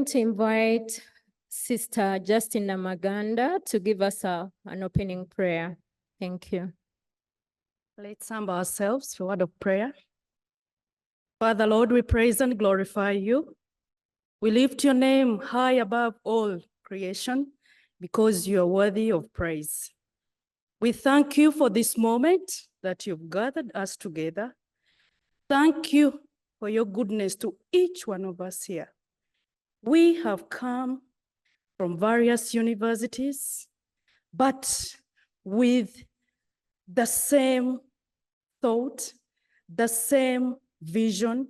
going to invite Sister Justina Maganda to give us an opening prayer. Thank you. Let's humble ourselves for a word of prayer. Father, Lord, we praise and glorify you. We lift your name high above all creation because you are worthy of praise. We thank you for this moment that you've gathered us together. Thank you for your goodness to each one of us here. We have come from various universities, but with the same thought, the same vision,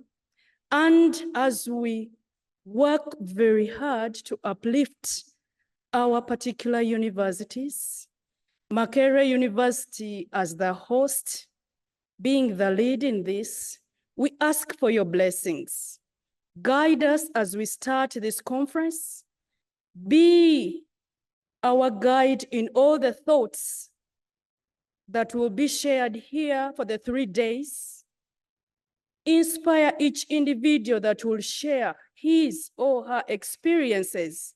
and as we work very hard to uplift our particular universities, Makerere University as the host, being the lead in this, we ask for your blessings. Guide us as we start this conference. Be our guide in all the thoughts that will be shared here for the 3 days. Inspire each individual that will share his or her experiences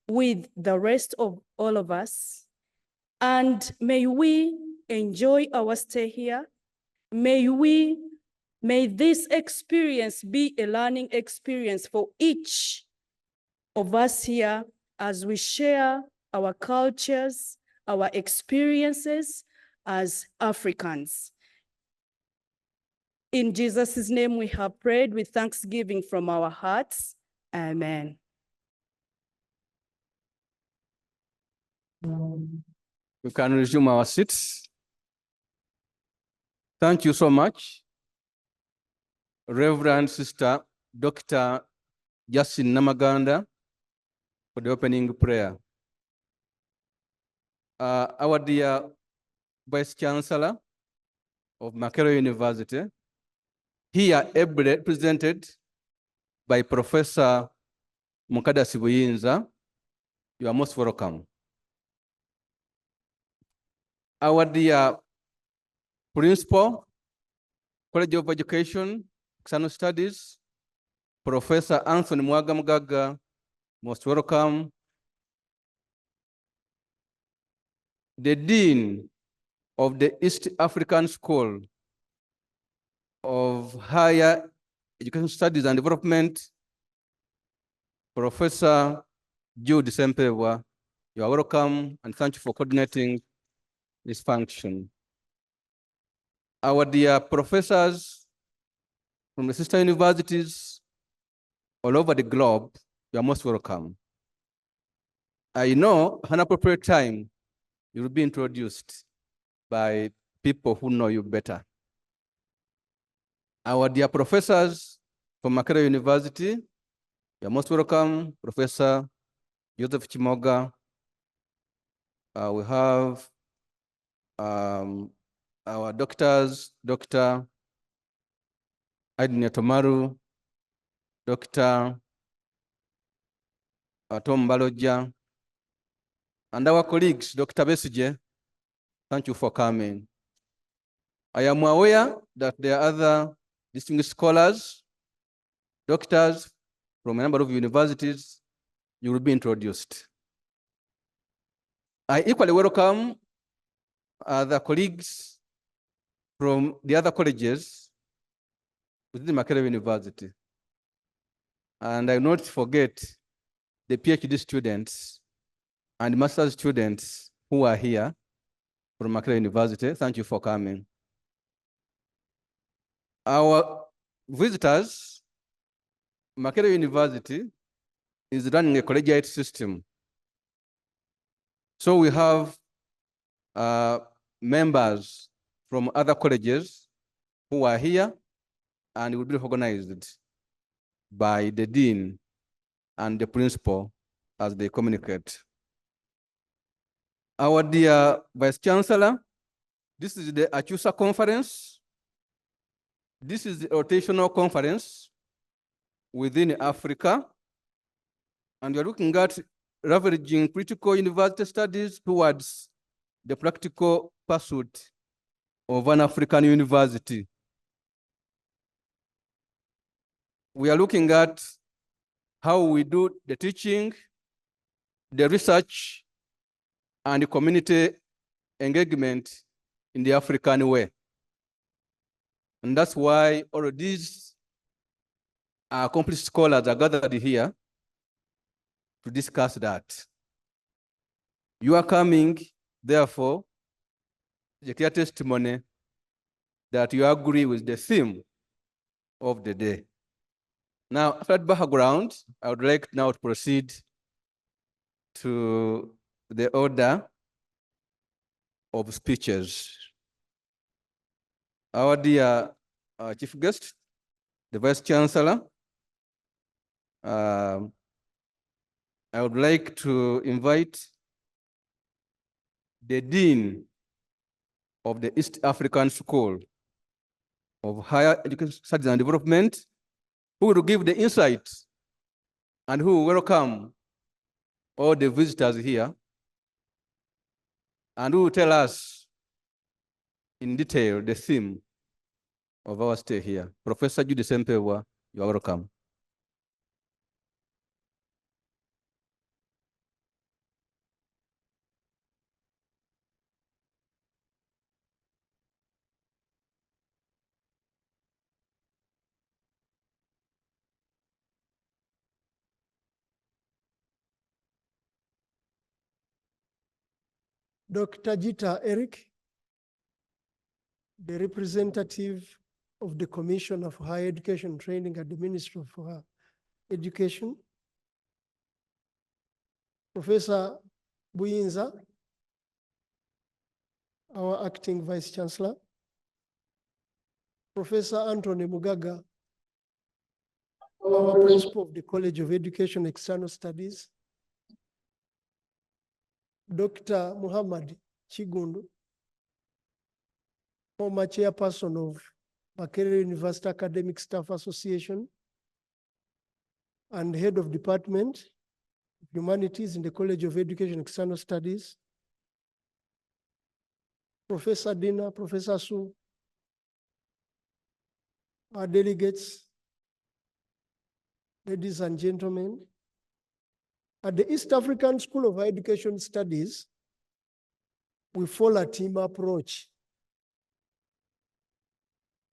with the rest of all of us. And may we enjoy our stay here. May this experience be a learning experience for each of us here as we share our cultures, our experiences as Africans. In Jesus' name we have prayed with thanksgiving from our hearts. Amen. We can resume our seats. Thank you so much, Reverend Sister Dr. Justina Maganda, for the opening prayer. Our dear Vice Chancellor of Makerere University, here ably presented by Professor Mukadasi Buyinza, you are most welcome. Our dear Principal, College of Education, External Studies, Professor Anthony Mwaga, most welcome. The Dean of the East African School of Higher Education Studies and Development, Professor Jude Sempewa, you are welcome and thank you for coordinating this function. Our dear professors from the sister universities all over the globe, you are most welcome. I know at an appropriate time, you will be introduced by people who know you better. Our dear professors from Makerere University, you are most welcome. Professor Joseph Chimoga. We have our doctors, Dr. Aidine Tomaru, Dr. Tom Baloja, and our colleagues, Dr. Besije, thank you for coming. I am aware that there are other distinguished scholars, doctors from a number of universities. You will be introduced. I equally welcome other colleagues from the other colleges within Makerere University. And I will not forget the PhD students and master's students who are here from Makerere University. Thank you for coming. Our visitors, Makerere University is running a collegiate system. So we have members from other colleges who are here and will be recognized by the dean and the principal as they communicate. Our dear Vice Chancellor, this is the ACUSA Conference. This is the rotational conference within Africa. And we're looking at leveraging critical university studies towards the practical pursuit of an African university. We are looking at how we do the teaching, the research, and the community engagement in the African way. And that's why all of these accomplished scholars are gathered here to discuss that. You are coming, therefore, a clear testimony that you agree with the theme of the day. Now, after that background, I would like now to proceed to the order of speeches. Our dear chief guest, the Vice Chancellor, I would like to invite the Dean of the East African School of Higher Education Studies and Development, who will give the insights and who will welcome all the visitors here, and who will tell us in detail the theme of our stay here. Professor Judy Sempewa, you are welcome. Dr. Jita Eric, the representative of the Commission of Higher Education Training at the Ministry of Education. Professor Buyinza, our acting Vice Chancellor. Professor Anthony Mugaga, our Principal of the College of Education External Studies. Dr. Muhammad Chigundu, former chairperson of Makerere University Academic Staff Association and head of Department of Humanities in the College of Education External Studies. Professor Dina, Professor Su, our delegates, ladies and gentlemen. At the East African School of Higher Education Studies, we follow a team approach.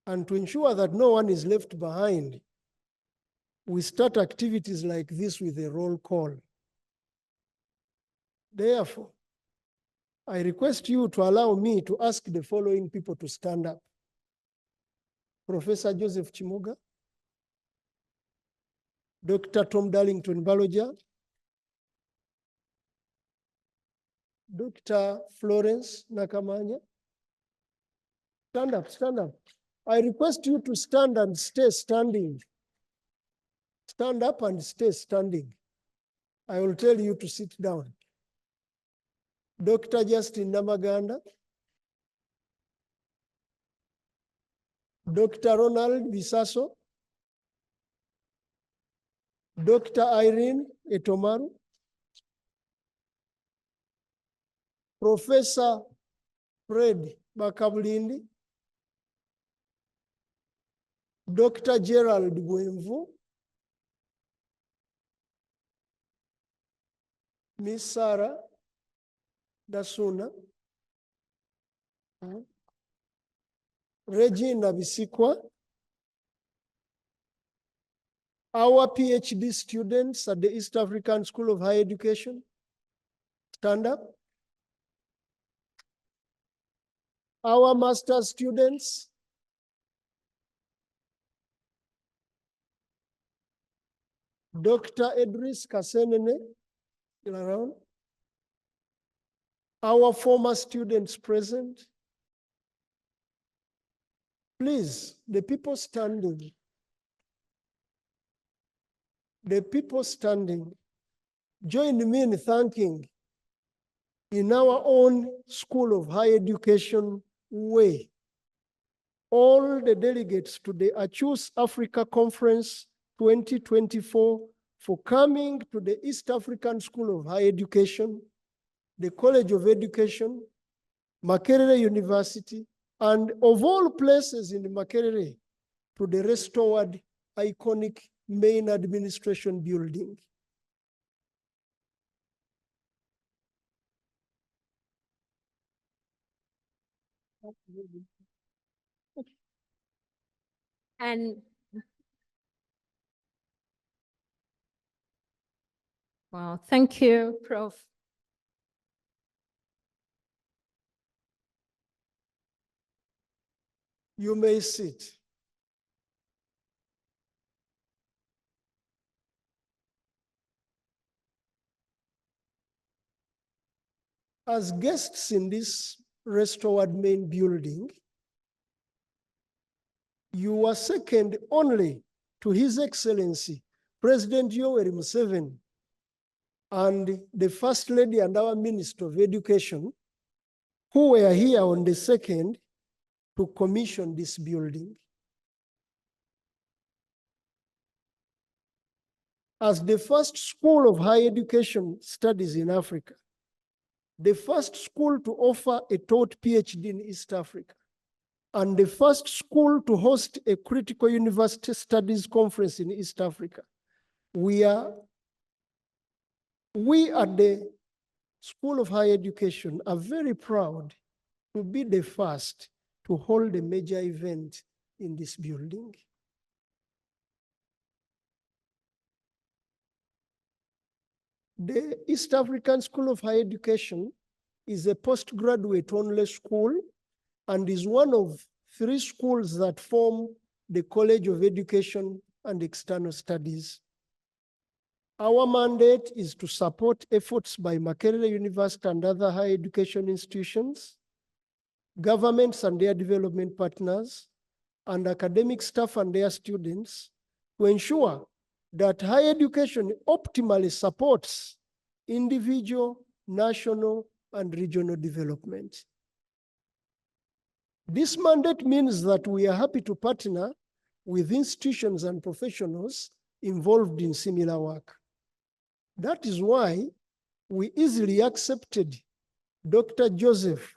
And to ensure that no one is left behind, we start activities like this with a roll call. Therefore, I request you to allow me to ask the following people to stand up. Professor Joseph Chimuga, Dr. Tom Darlington Baloja, Dr. Florence Nakamanya. Stand up, stand up. I request you to stand and stay standing. Stand up and stay standing. I will tell you to sit down. Dr. Justin Namaganda. Dr. Ronald Bisaso. Dr. Irene Etomaru. Professor Fred Bakabulindi, Dr. Gerald Bwemvu, Miss Sarah Dasuna, Regina Bisikwa, our PhD students at the East African School of Higher Education, stand up. Our master's students, Dr. Idris Kasenene, still around. Our former students present. Please, the people standing. The people standing, join me in thanking in our own School of Higher Education way all the delegates to the ACUSAfrica Conference 2024 for coming to the East African School of Higher Education, the College of Education, Makerere University, and of all places in Makerere, to the restored iconic main administration building. And wow, thank you, Prof. You may sit. As guests in this restored main building, you are second only to His Excellency, President Yoweri Museveni, and the First Lady and our Minister of Education, who were here on the 2nd to commission this building. As the first school of higher education studies in Africa, the first school to offer a taught PhD in East Africa, and the first school to host a critical university studies conference in East Africa, we at the School of Higher Education are very proud to be the first to hold a major event in this building. The East African School of Higher Education is a postgraduate only school and is one of 3 schools that form the College of Education and External Studies. Our mandate is to support efforts by Makerere University and other higher education institutions, governments and their development partners, and academic staff and their students to ensure that higher education optimally supports individual, national, and regional development. This mandate means that we are happy to partner with institutions and professionals involved in similar work. That is why we easily accepted Dr. Joseph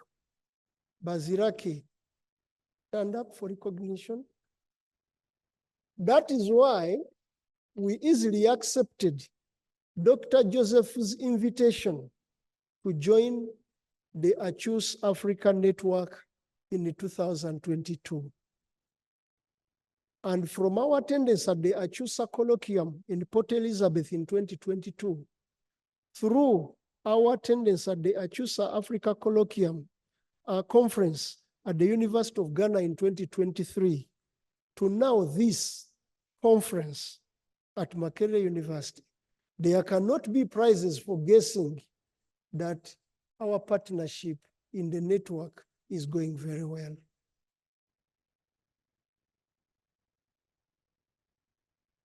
Baziraki. Stand up for recognition. That is why we easily accepted Dr. Joseph's invitation to join the ACUSAfrica Network in 2022. And from our attendance at the ACUSA Colloquium in Port Elizabeth in 2022, through our attendance at the ACUSAfrica Colloquium Conference at the University of Ghana in 2023, to now this conference at Makerere University, there cannot be prizes for guessing that our partnership in the network is going very well.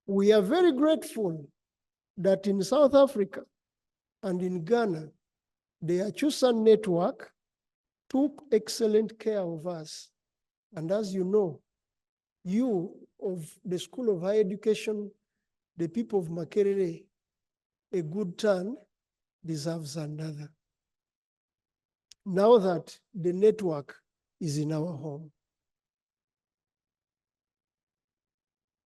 We are very grateful that in South Africa and in Ghana, the ACUSA network took excellent care of us. And as you know, you of the School of Higher Education, the people of Makerere, a good turn deserves another. Now that the network is in our home.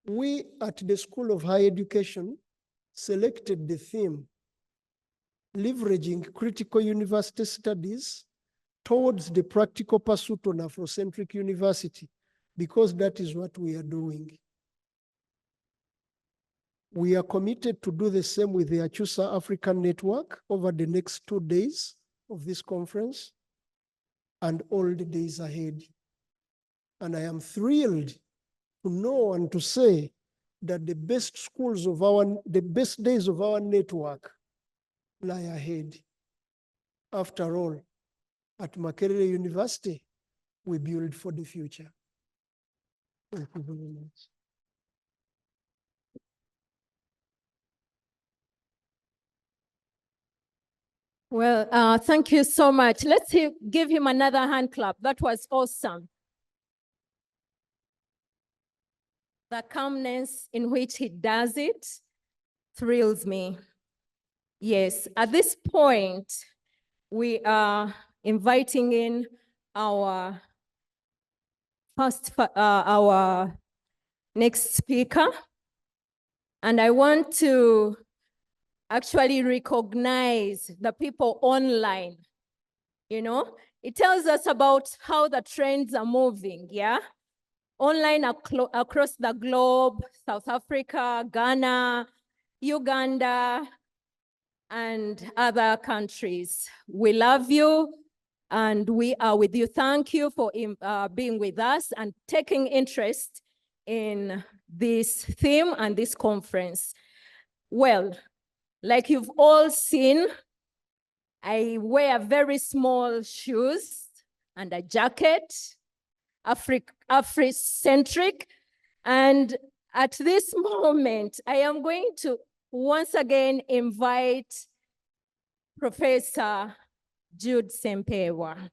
We at the School of Higher Education selected the theme, leveraging critical university studies towards the practical pursuit on Afrocentric University, because that is what we are doing. We are committed to do the same with the ACUSAfrica Network over the next 2 days of this conference and all the days ahead. And I am thrilled to know and to say that the best days of our network lie ahead. After all, at Makerere University, we build for the future. Thank you very much. Well, thank you so much. Let's give him another hand clap. That was awesome. The calmness in which he does it thrills me. Yes, at this point, we are inviting in our next speaker. And I want to actually recognize the people online. You know, it tells us about how the trends are moving, yeah? Online across the globe, South Africa, Ghana, Uganda, and other countries. We love you and we are with you. Thank you for being with us and taking interest in this theme and this conference. Well, like you've all seen, I wear very small shoes and a jacket, Afrocentric. And at this moment, I am going to once again invite Professor Jude Sempewa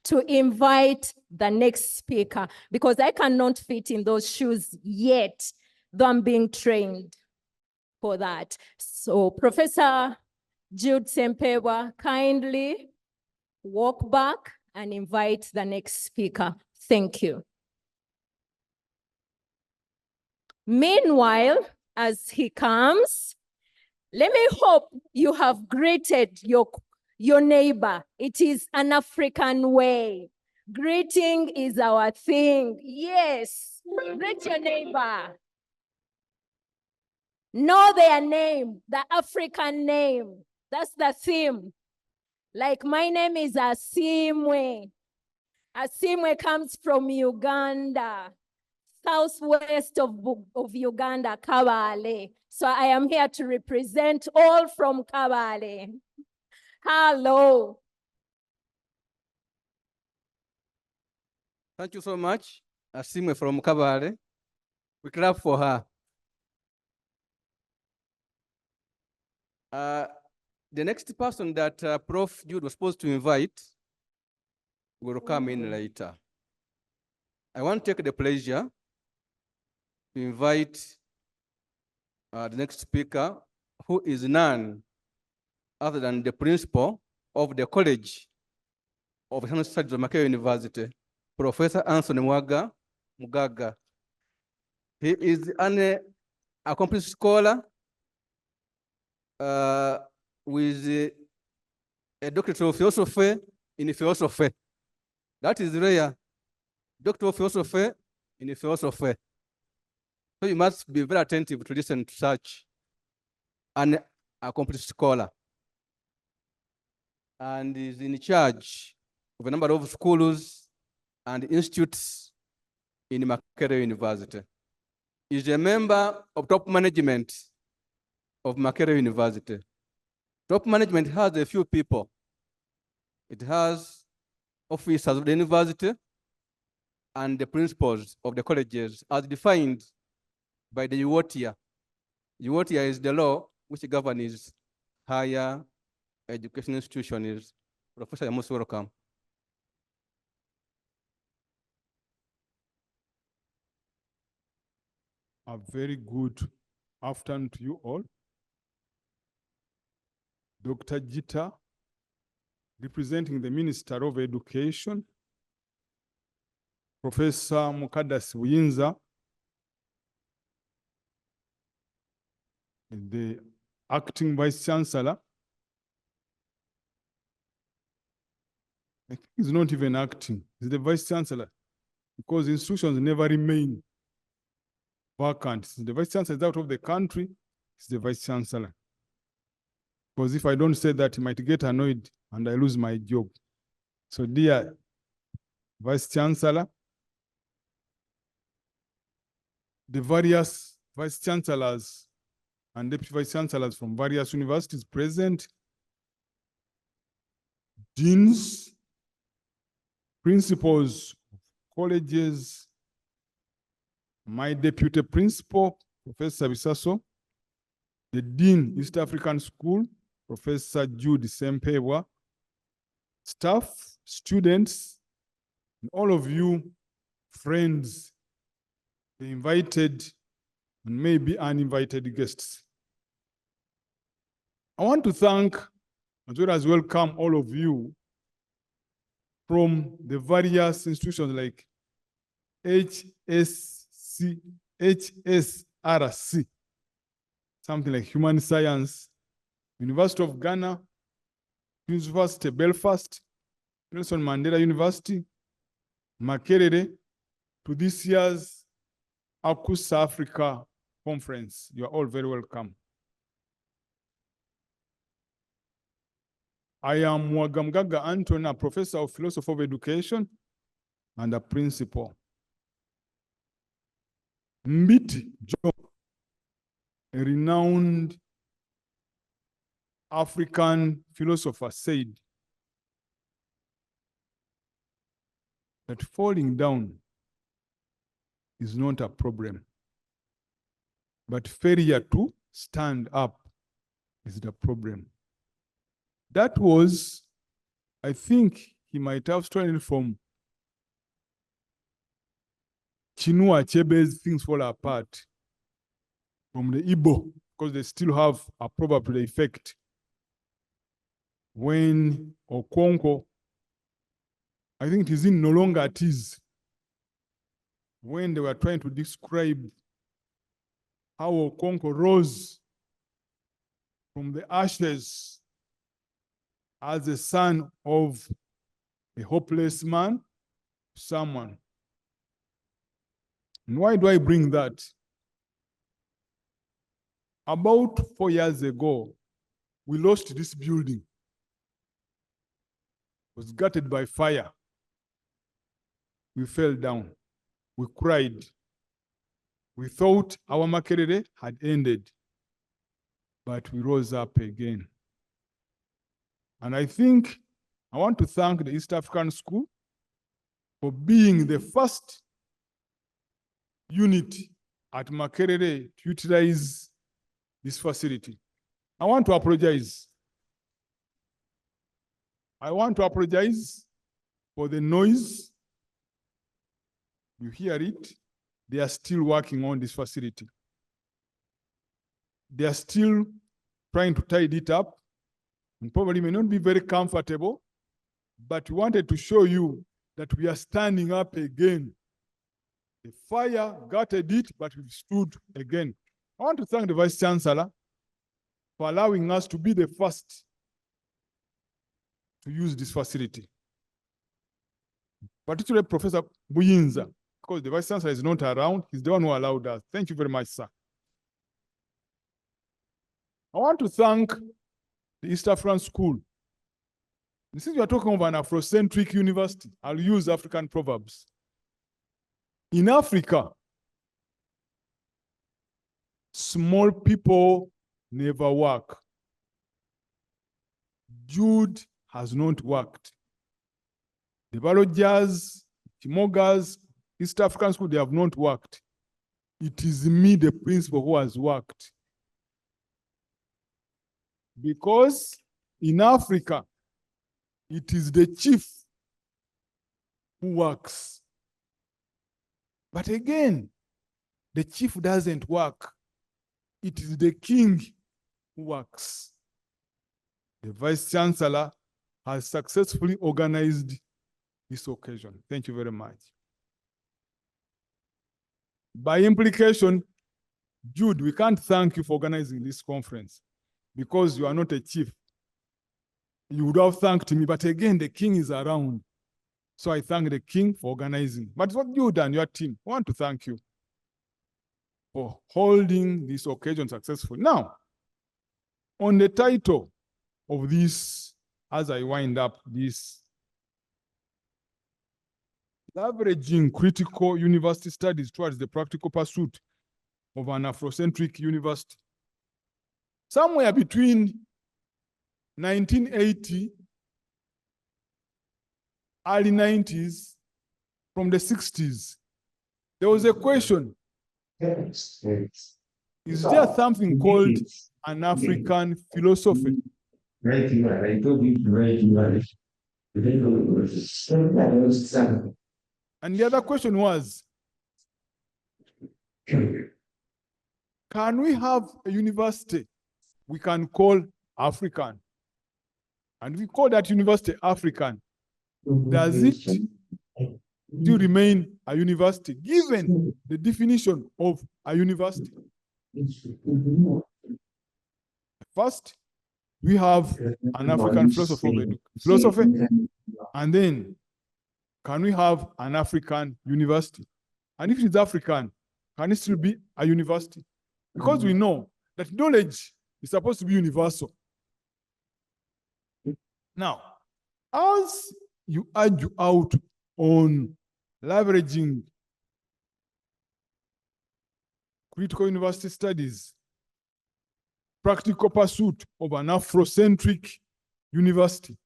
to invite the next speaker, because I cannot fit in those shoes yet, though I'm being trained for that. So Professor Jude Sempewa, kindly walk back and invite the next speaker. Thank you. Meanwhile, as he comes, let me hope you have greeted your neighbor. It is an African way. Greeting is our thing. Yes, greet your neighbor. Know their name, the African name. That's the theme. Like my name is Asimwe. Asimwe comes from Uganda, southwest of Uganda, Kabale. So I am here to represent all from Kabale. Hello. Thank you so much, Asimwe from Kabale. We clap for her. The next person that Prof. Jude was supposed to invite will come in later. I want to take the pleasure to invite the next speaker, who is none other than the principal of the College of Economic Studies of Makerere University, Professor Anthony Mugaga. He is an accomplished scholar with a doctorate of philosophy in philosophy. That is rare. Doctor of philosophy in philosophy. So you must be very attentive to listen to such an accomplished scholar. And is in charge of a number of schools and institutes in Makerere University. Is a member of top management of Makerere University. Top management has a few people. It has officers of the university and the principals of the colleges as defined by the UOTIA. UOTIA is the law which governs higher education institutions. Professor, you're most welcome. A very good afternoon to you all. Dr. Jita, representing the Minister of Education, Professor Mukadasi Uyinza, the Acting Vice Chancellor. I think he's not even acting, he's the Vice Chancellor, because institutions never remain vacant. Since the Vice Chancellor is out of the country, he's the Vice Chancellor. Because if I don't say that, he might get annoyed and I lose my job. So dear Vice Chancellor, the various Vice Chancellors and Deputy Vice Chancellors from various universities present, deans, principals of colleges, my deputy principal, Professor Bisaso, the Dean, East African School, Professor Jude Sempewa, staff, students, and all of you friends, the invited and maybe uninvited guests. I want to thank as well as welcome all of you from the various institutions like HSRC, something like human science, University of Ghana, University Belfast, Nelson Mandela University, Makerere, to this year's ACUSAfrica Conference. You are all very welcome. I am Mwagamgaga Anton, a professor of philosophy of education and a principal. Mbiti John, a renowned African philosopher, said that falling down is not a problem, but failure to stand up is the problem. That was, I think he might have stolen from Chinua Achebe's Things Fall Apart, from the Igbo, because they still have a proverb to the effect. When Okonko, I think it is in No Longer It Is, when they were trying to describe how Okonko rose from the ashes as the son of a hopeless man, someone. And why do I bring that? About 4 years ago, we lost this building. It was gutted by fire. We fell down. We cried. We thought our Makerere had ended, but we rose up again. And I think I want to thank the East African School for being the first unit at Makerere to utilize this facility. I want to apologize. I want to apologize for the noise. You hear it. They are still working on this facility. They are still trying to tidy it up, and probably may not be very comfortable, but we wanted to show you that we are standing up again. The fire gutted it, but we stood again. I want to thank the Vice Chancellor for allowing us to be the first to use this facility. Particularly Professor Buyinza, because the Vice Chancellor is not around, he's the one who allowed us. Thank you very much, sir. I want to thank the East African School. Since we are talking about an Afrocentric university, I'll use African proverbs. In Africa, small people never work. Jude has not worked. The Balojas, Timogas, East African School, they have not worked. It is me, the principal, who has worked. Because in Africa, it is the chief who works. But again, the chief doesn't work. It is the king who works. The Vice Chancellor has successfully organized this occasion. Thank you very much. By implication, Jude, we can't thank you for organizing this conference because you are not a chief. You would have thanked me, but again, the king is around. So I thank the king for organizing. But what you and your team, I want to thank you for holding this occasion successfully. Now, on the title of this, as I wind up this, leveraging critical university studies towards the practical pursuit of an Afrocentric university. Somewhere between 1980, early 90s, from the 60s, there was a question. Is there something called an African philosophy? And the other question was, can we have a university we can call African? And we call that university African. Does it still remain a university, given the definition of a university? First, we have an African philosophy, and then can we have an African university? And if it is African, can it still be a university? Because we know that knowledge is supposed to be universal. Now, as you argue out on leveraging critical university studies, practical pursuit of an Afrocentric university,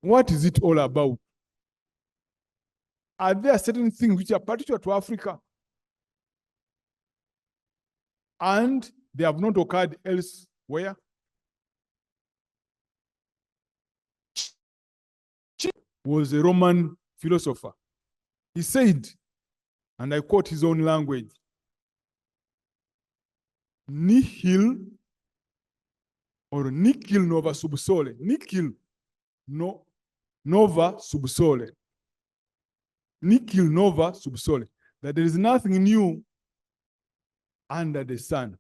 what is it all about? Are there certain things which are particular to Africa and they have not occurred elsewhere? Was a Roman philosopher. He said, and I quote his own language, nihil or nihil nova subsole, nihil no nova subsole, nihil nova subsole, that there is nothing new under the sun.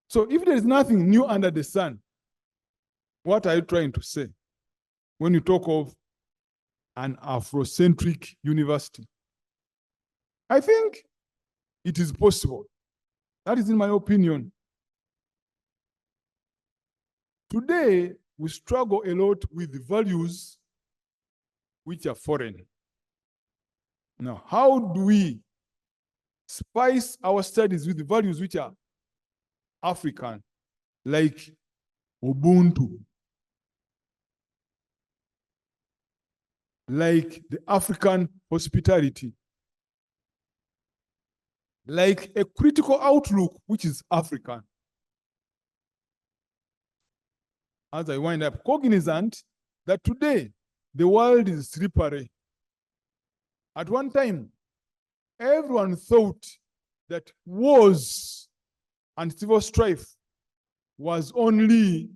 So if there is nothing new under the sun, what are you trying to say when you talk of an Afrocentric university? I think it is possible. That is in my opinion. Today, we struggle a lot with values which are foreign. Now, how do we spice our studies with the values which are African, like Ubuntu, like the African hospitality, like a critical outlook which is African? As I wind up, cognizant that today the world is slippery. At one time, everyone thought that wars and civil strife was only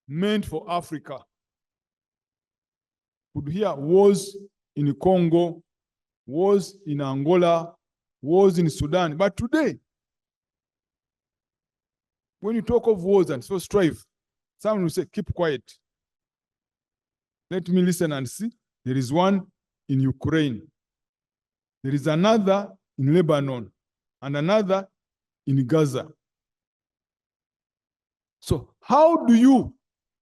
meant for Africa. We could hear wars in Congo, wars in Angola, wars in Sudan. But today, when you talk of wars and civil strife, someone will say, keep quiet. Let me listen and see. There is one in Ukraine. There is another in Lebanon and another in Gaza. So how do you,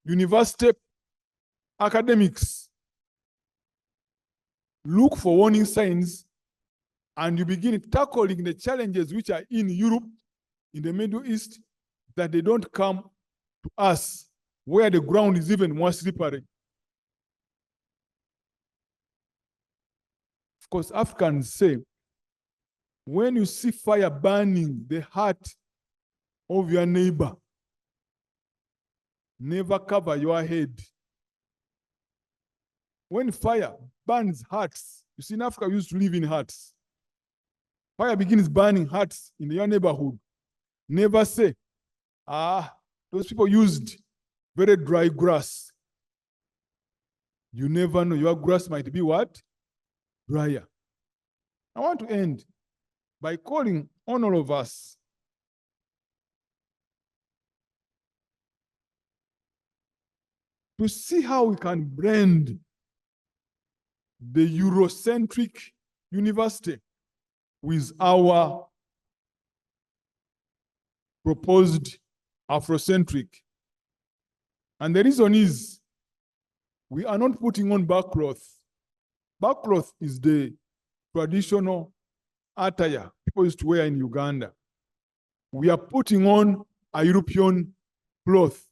university academics, look for warning signs and you begin tackling the challenges which are in Europe, in the Middle East, that they don't come to us where the ground is even more slippery? Of course, Africans say, when you see fire burning the heart of your neighbor, never cover your head. When fire burns hearts, you see in Africa we used to live in huts. Fire begins burning hearts in your neighborhood. Never say, those people used very dry grass. You never know, your grass might be what? Drier. I want to end by calling on all of us to see how we can blend the Eurocentric university with our proposed Afrocentric. And the reason is we are not putting on backcloth. Backcloth is the traditional attire people used to wear in Uganda. We are putting on a European cloth.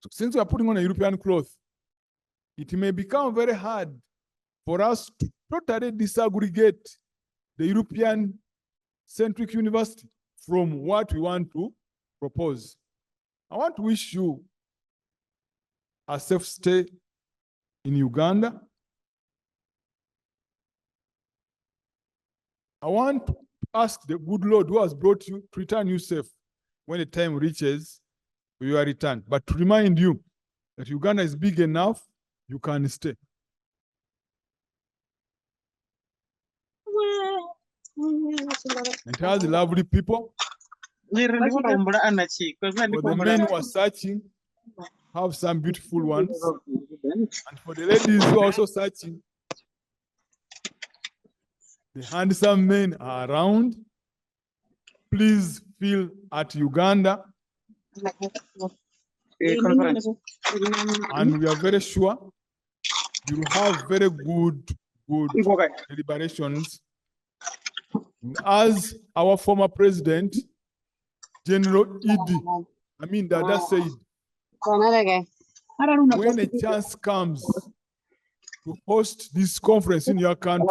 So since we are putting on a European cloth, it may become very hard for us to totally disaggregate the European-centric university from what we want to propose. I want to wish you a safe stay in Uganda. I want to ask the good Lord who has brought you to return you safe when the time reaches for your return. But to remind you that Uganda is big enough, you can stay. It has lovely people. For the men who are searching, have some beautiful ones. And for the ladies who are also searching, the handsome men are around. Please feel at Uganda. And we are very sure you will have very good deliberations. As our former president, General Dada said, when a chance comes to host this conference in your country,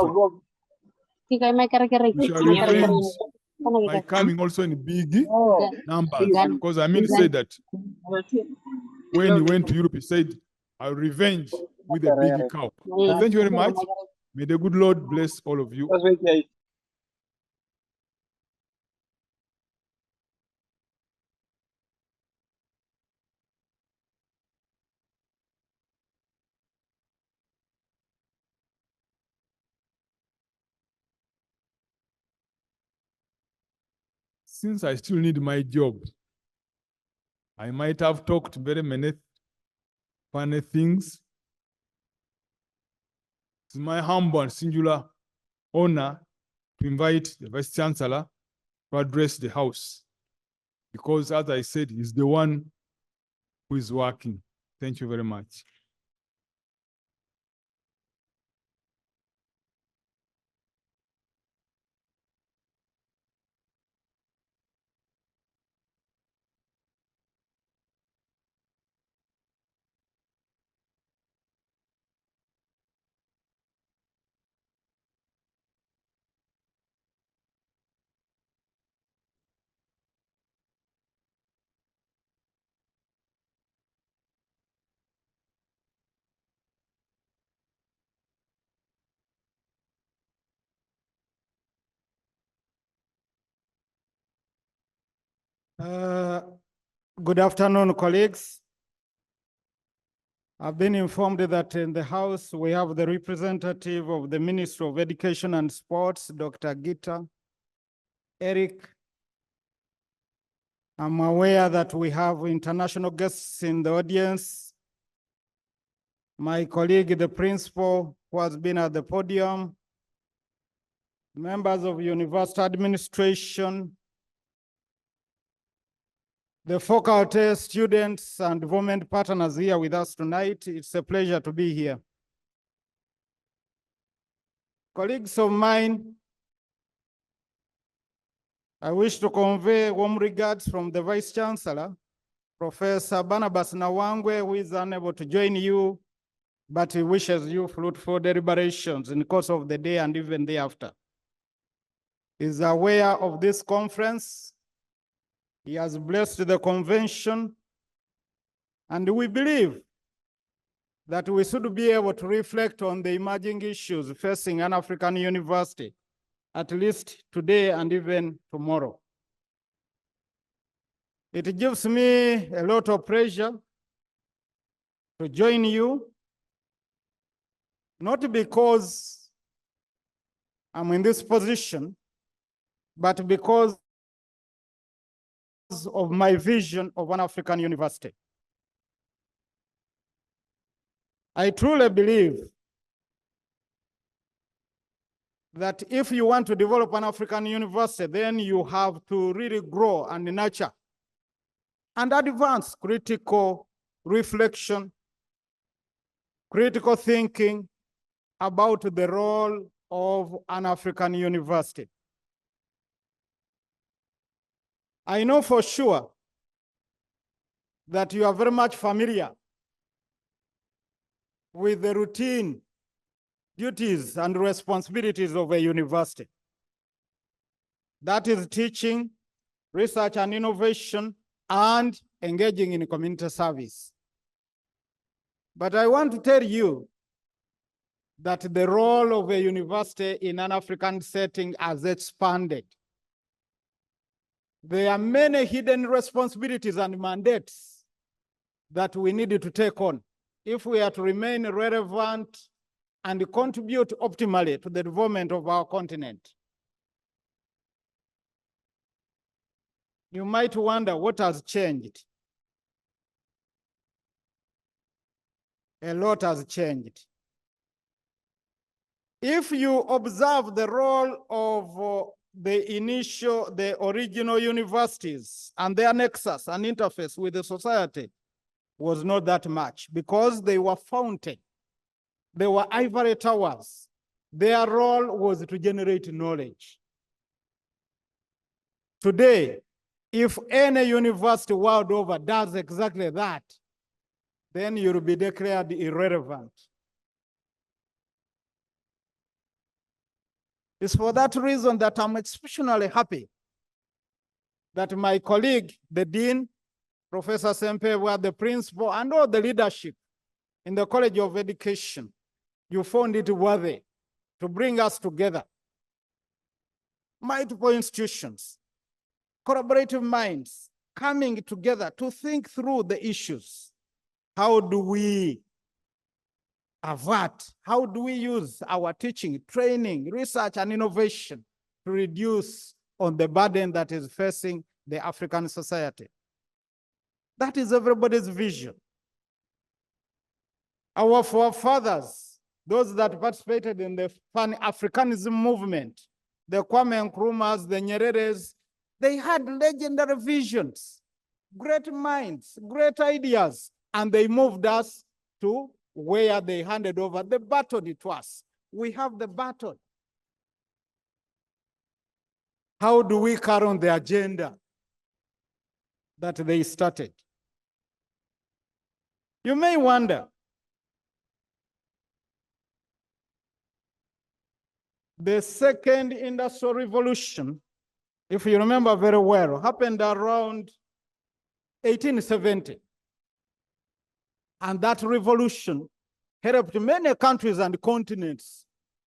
you shall revenge by coming also in big numbers. Because said that when he went to Europe, he said, I'll revenge with a big cow. So thank you very much. May the good Lord bless all of you. Since I still need my job, I might have talked very many funny things. It's my humble and singular honor to invite the Vice Chancellor to address the House, because as I said, he's the one who is working. Thank you very much. Good afternoon, colleagues. I've been informed that in the House we have the representative of the Ministry of Education and Sports, Dr. Gita, Eric. I'm aware that we have international guests in the audience. My colleague, the principal, who has been at the podium, members of university administration, the faculty, students, and development partners here with us tonight. It's a pleasure to be here. Colleagues of mine, I wish to convey warm regards from the Vice Chancellor, Professor Barnabas Nawangwe, who is unable to join you, but he wishes you fruitful deliberations in the course of the day and even thereafter. He is aware of this conference. He has blessed the convention, and we believe that we should be able to reflect on the emerging issues facing an African university, at least today and even tomorrow. It gives me a lot of pleasure to join you, not because I'm in this position, but because of my vision of an African university. I truly believe that if you want to develop an African university, then you have to really grow and nurture and advance critical reflection, critical thinking about the role of an African university. I know for sure that you are very much familiar with the routine duties and responsibilities of a university. That is teaching, research and innovation, and engaging in community service. But I want to tell you that the role of a university in an African setting has expanded. There are many hidden responsibilities and mandates that we need to take on if we are to remain relevant and contribute optimally to the development of our continent. You might wonder what has changed. A lot has changed. If you observe the role of the original universities and their nexus and interface with the society was not that much because they were fountain. They were ivory towers. Their role was to generate knowledge. Today, if any university world over does exactly that, then you'll be declared irrelevant. It's for that reason that I'm exceptionally happy that my colleague, the Dean, Professor Sempewa, the principal, and all the leadership in the College of Education, you found it worthy to bring us together. Multiple institutions, collaborative minds, coming together to think through the issues. How do we avert? How do we use our teaching, training, research, and innovation to reduce on the burden that is facing the African society? That is everybody's vision. Our forefathers, those that participated in the Pan-Africanism movement, the Kwame Nkrumahs, the Nyereres, they had legendary visions, great minds, great ideas, and they moved us to where they handed over the baton to us. We have the baton. How do we carry on the agenda that they started? You may wonder, the second industrial revolution, if you remember very well, happened around 1870. And that revolution helped many countries and continents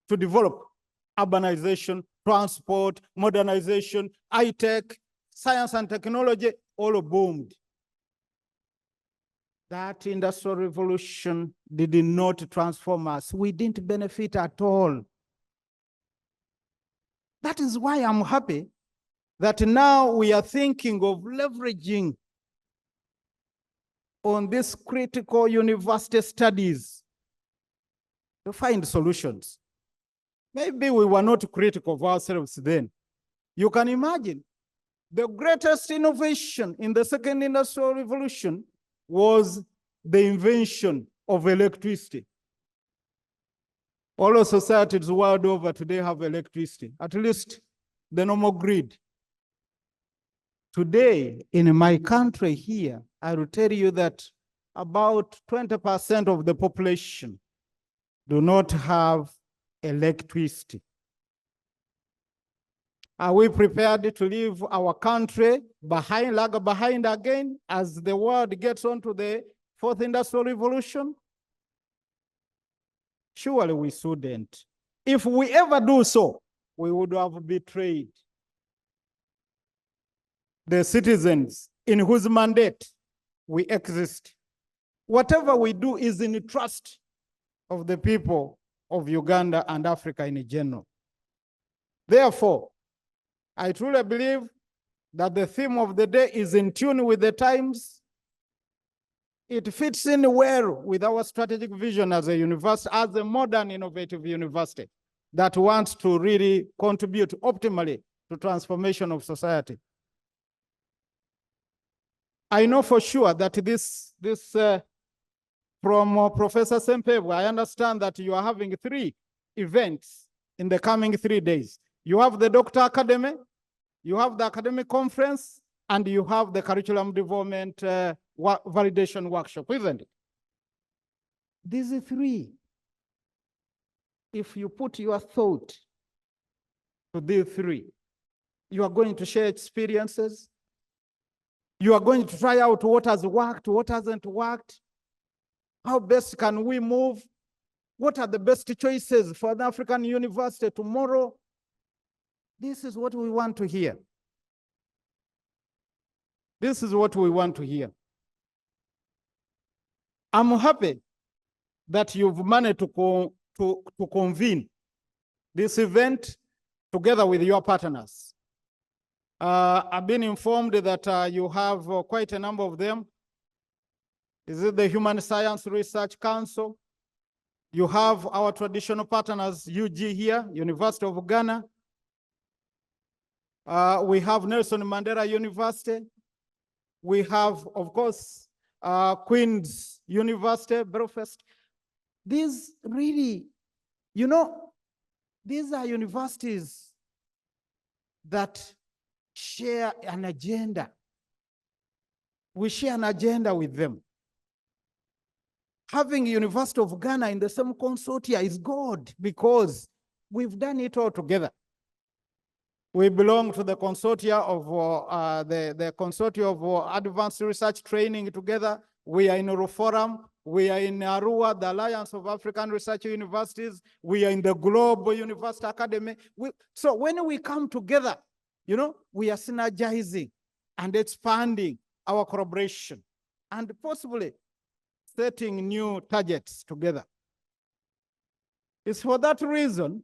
to develop urbanization, transport, modernization, high-tech, science and technology, all boomed. That industrial revolution did not transform us. We didn't benefit at all. That is why I'm happy that now we are thinking of leveraging on these critical university studies to find solutions. Maybe we were not critical of ourselves then. You can imagine the greatest innovation in the second industrial revolution was the invention of electricity. All societies world over today have electricity, at least the normal grid. Today, in my country here, I will tell you that about 20% of the population do not have electricity. Are we prepared to leave our country behind, lag behind again as the world gets on to the fourth industrial revolution? Surely we shouldn't. If we ever do so, we would have betrayed the citizens in whose mandate we exist. Whatever we do is in the trust of the people of Uganda and Africa in general. Therefore, I truly believe that the theme of the day is in tune with the times. It fits in well with our strategic vision as a university, as a modern innovative university that wants to really contribute optimally to transformation of society. I know for sure that this from Professor Sempewa, I understand that you are having 3 events in the coming 3 days. You have the Doctor Academy, you have the academic conference, and you have the curriculum development validation workshop, isn't it? These 3, if you put your thought to these 3, you are going to share experiences. You are going to try out what has worked, what hasn't worked. How best can we move? What are the best choices for an African university tomorrow? This is what we want to hear. This is what we want to hear. I'm happy that you've managed to convene this event together with your partners. I've been informed that you have quite a number of them. Is it the Human Science Research Council? You have our traditional partners, UG here, University of Ghana. We have Nelson Mandela University. We have, of course, Queen's University, Belfast. These really, you know, these are universities that share an agenda. We share an agenda with them. Having University of Ghana in the same consortia is good because we've done it all together. We belong to the consortia of the consortia of advanced research training together. We are in Euroforum. We are in Arua, the Alliance of African Research Universities. We are in the Global University Academy. So when we come together, you know, we are synergizing and expanding our collaboration and possibly setting new targets together. It's for that reason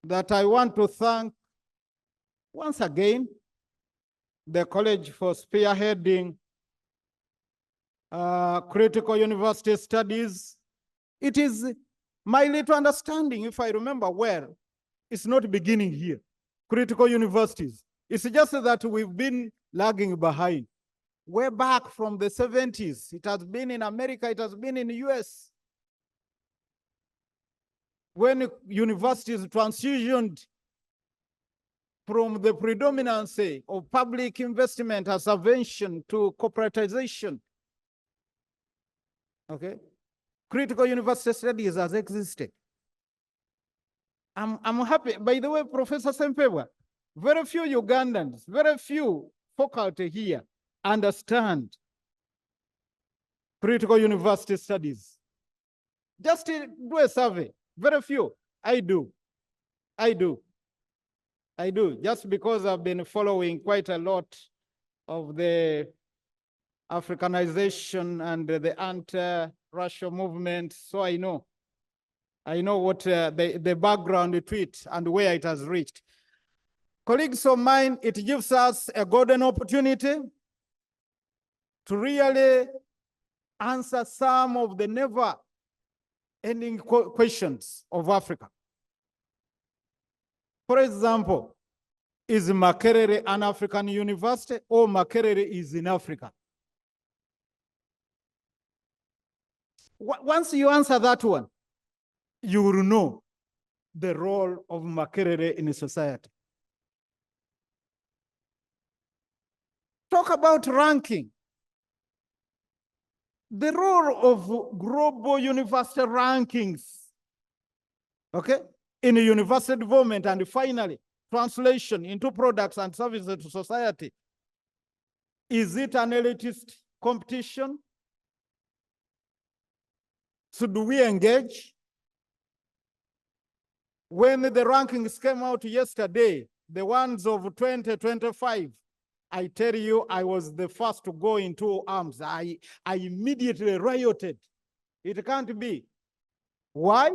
that I want to thank once again the College for spearheading critical university studies. It is my little understanding, if I remember well, it's not beginning here. Critical universities. It's just that we've been lagging behind. Way back from the 70s. It has been in America, it has been in the US. When universities transitioned from the predominancy of public investment and subvention to corporatization, okay? Critical university studies has existed. I'm happy. By the way, Professor Sempewa, very few Ugandans, very few faculty here understand critical university studies. Just do a survey. Very few. I do, just because I've been following quite a lot of the Africanization and the anti-Russia movement, so I know what the background to it and where it has reached. Colleagues of mine, it gives us a golden opportunity to really answer some of the never-ending questions of Africa. For example, is Makerere an African university or Makerere is in Africa? Once you answer that one, you will know the role of Makerere in society. Talk about ranking. The role of global university rankings, okay, in university development, and finally, translation into products and services to society. Is it an elitist competition? Should we engage? When the rankings came out yesterday, the ones of 2025, I tell you, I was the first to go into arms. I immediately rioted. It can't be. Why?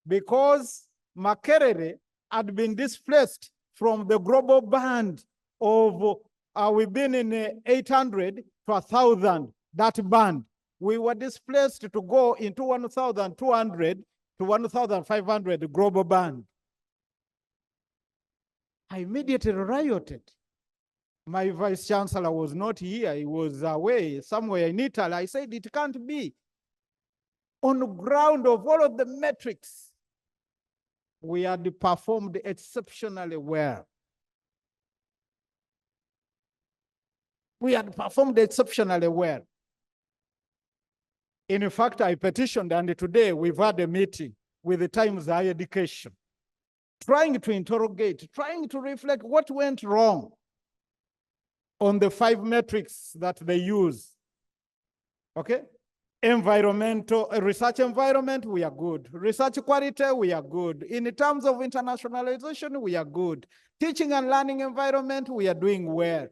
Because Makerere had been displaced from the global band of, we've been in 800 to 1,000, that band. We were displaced to go into 1,200 to 1,500 global band. I immediately rioted. My vice chancellor was not here. He was away somewhere in Italy. I said, it can't be. On the ground of all of the metrics, we had performed exceptionally well. We had performed exceptionally well. In fact, I petitioned, and today we've had a meeting with the Times Higher Education, trying to interrogate, trying to reflect what went wrong on the 5 metrics that they use. Okay? Environmental, research environment, we are good. Research quality, we are good. In terms of internationalization, we are good. Teaching and learning environment, we are doing well.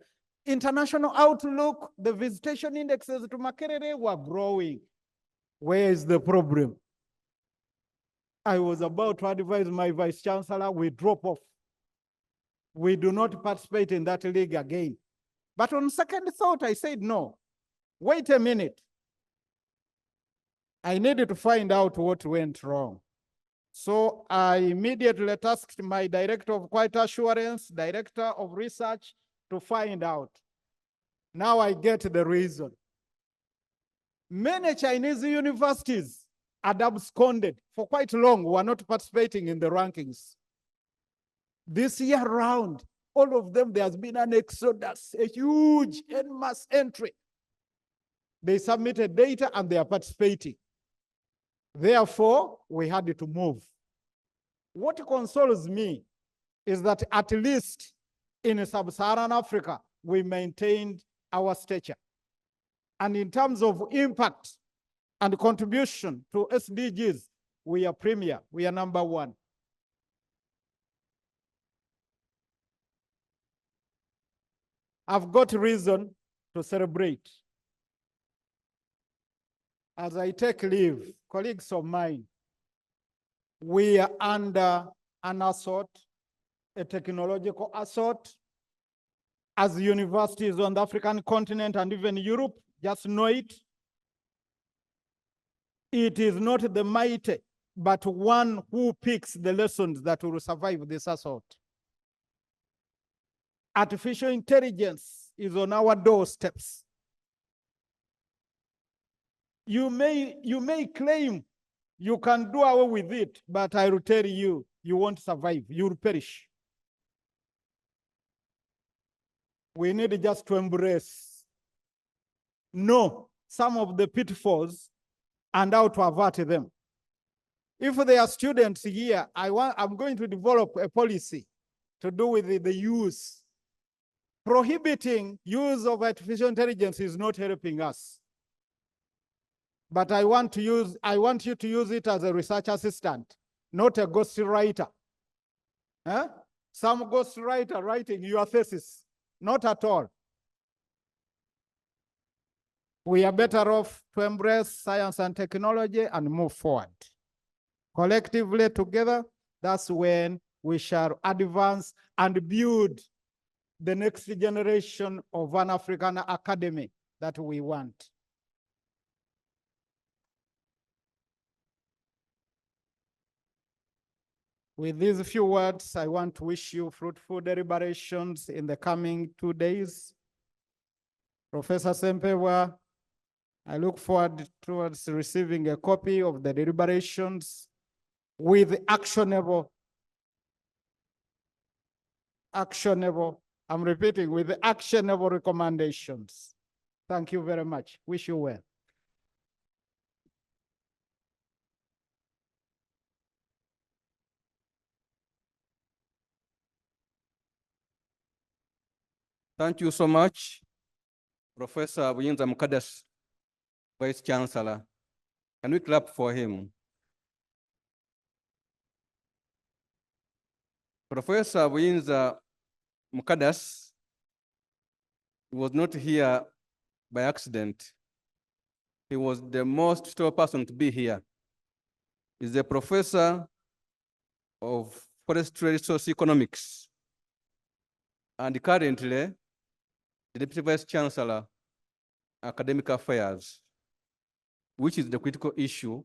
International outlook, the visitation indexes to Makerere were growing. Where is the problem? I was about to advise my vice chancellor, we drop off. We do not participate in that league again. But on second thought, I said, no, wait a minute. I needed to find out what went wrong. So I immediately tasked my director of quality assurance, director of research to find out. Now I get the reason. Many Chinese universities had absconded for quite long, were not participating in the rankings. This year round, all of them, there has been an exodus, a huge en masse entry. They submitted data and they are participating. Therefore, we had to move. What consoles me is that at least in sub-Saharan Africa, we maintained our stature. And in terms of impact and contribution to SDGs, we are premier, we are number one. I've got reason to celebrate. As I take leave, colleagues of mine, we are under an assault, a technological assault. As universities on the African continent and even Europe, just know it. It is not the mighty, but one who picks the lessons that will survive this assault. Artificial intelligence is on our doorsteps. You may claim you can do away with it, but I will tell you, you won't survive, you'll perish. We need just to embrace, know some of the pitfalls and how to avert them. If there are students here, I'm going to develop a policy to do with the use. Prohibiting use of artificial intelligence is not helping us. But I want you to use it as a research assistant, not a ghostwriter. Huh? Some ghostwriter writing your thesis, not at all. We are better off to embrace science and technology and move forward. Collectively together, that's when we shall advance and build the next generation of an African academy that we want. With these few words, I want to wish you fruitful deliberations in the coming 2 days. Professor Sempewa, I look forward towards receiving a copy of the deliberations with actionable, I'm repeating, with actionable recommendations. Thank you very much. Wish you well. Thank you so much, Professor Buyinza Mukadas, Vice Chancellor. Can we clap for him? Professor Buyinza Mukadas was not here by accident. He was the most suitable person to be here. He's a professor of forestry socioeconomics and currently the Deputy Vice Chancellor, Academic Affairs, which is the critical issue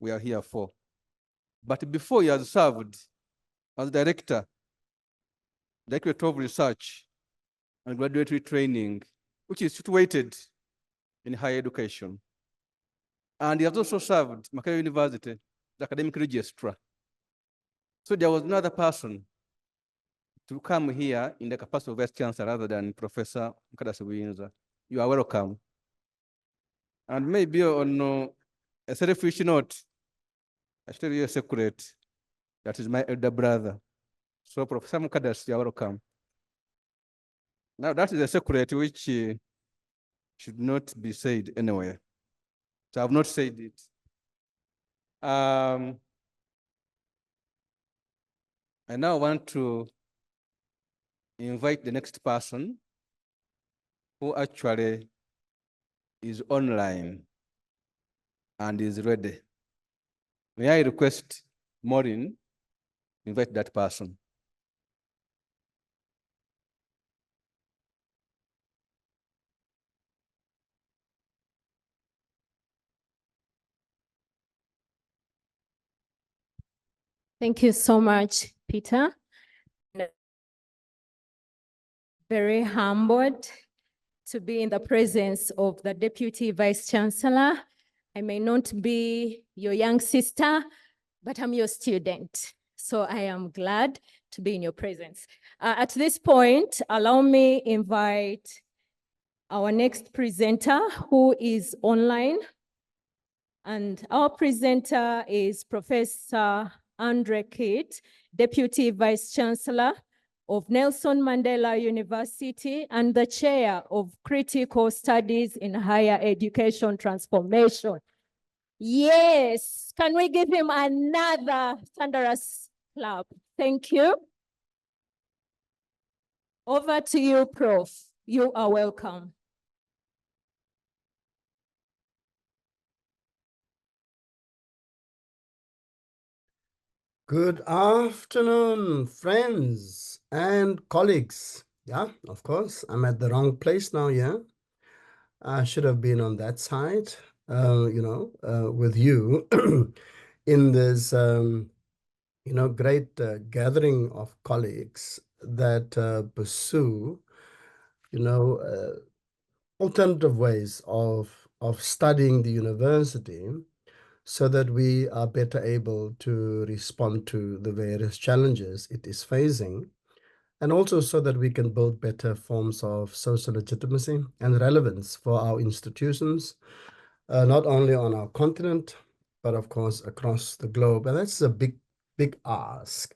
we are here for. But before he has served as Director of Research and Graduate Training, which is situated in higher education. And he has also served Makerere University, the academic registrar. So there was another person to come here in the capacity of Vice Chancellor rather than Professor Mukadas Buyinza. You are welcome. And maybe on a selfish note, I tell you a secret. That is my elder brother. So Professor Mukadas, you are welcome. Now that is a secret which should not be said anywhere. So I have not said it. I now want to invite the next person who actually is online and is ready. May I request Maureen invite that person? Thank you so much, Peter. Very humbled to be in the presence of the Deputy Vice Chancellor. I may not be your young sister, but I'm your student. So I am glad to be in your presence. At this point, allow me invite our next presenter who is online. And our presenter is Professor Andre Kidd, Deputy Vice Chancellor of Nelson Mandela University and the Chair of Critical Studies in Higher Education Transformation. Yes, can we give him another thunderous clap? Thank you. Over to you, Prof. You are welcome. Good afternoon, friends and colleagues. Yeah, of course, I'm at the wrong place now, yeah. I should have been on that side, with you in this, great gathering of colleagues that pursue, alternative ways of studying the university, so that we are better able to respond to the various challenges it is facing, and also so that we can build better forms of social legitimacy and relevance for our institutions, not only on our continent, but of course across the globe. And that's a big, big ask.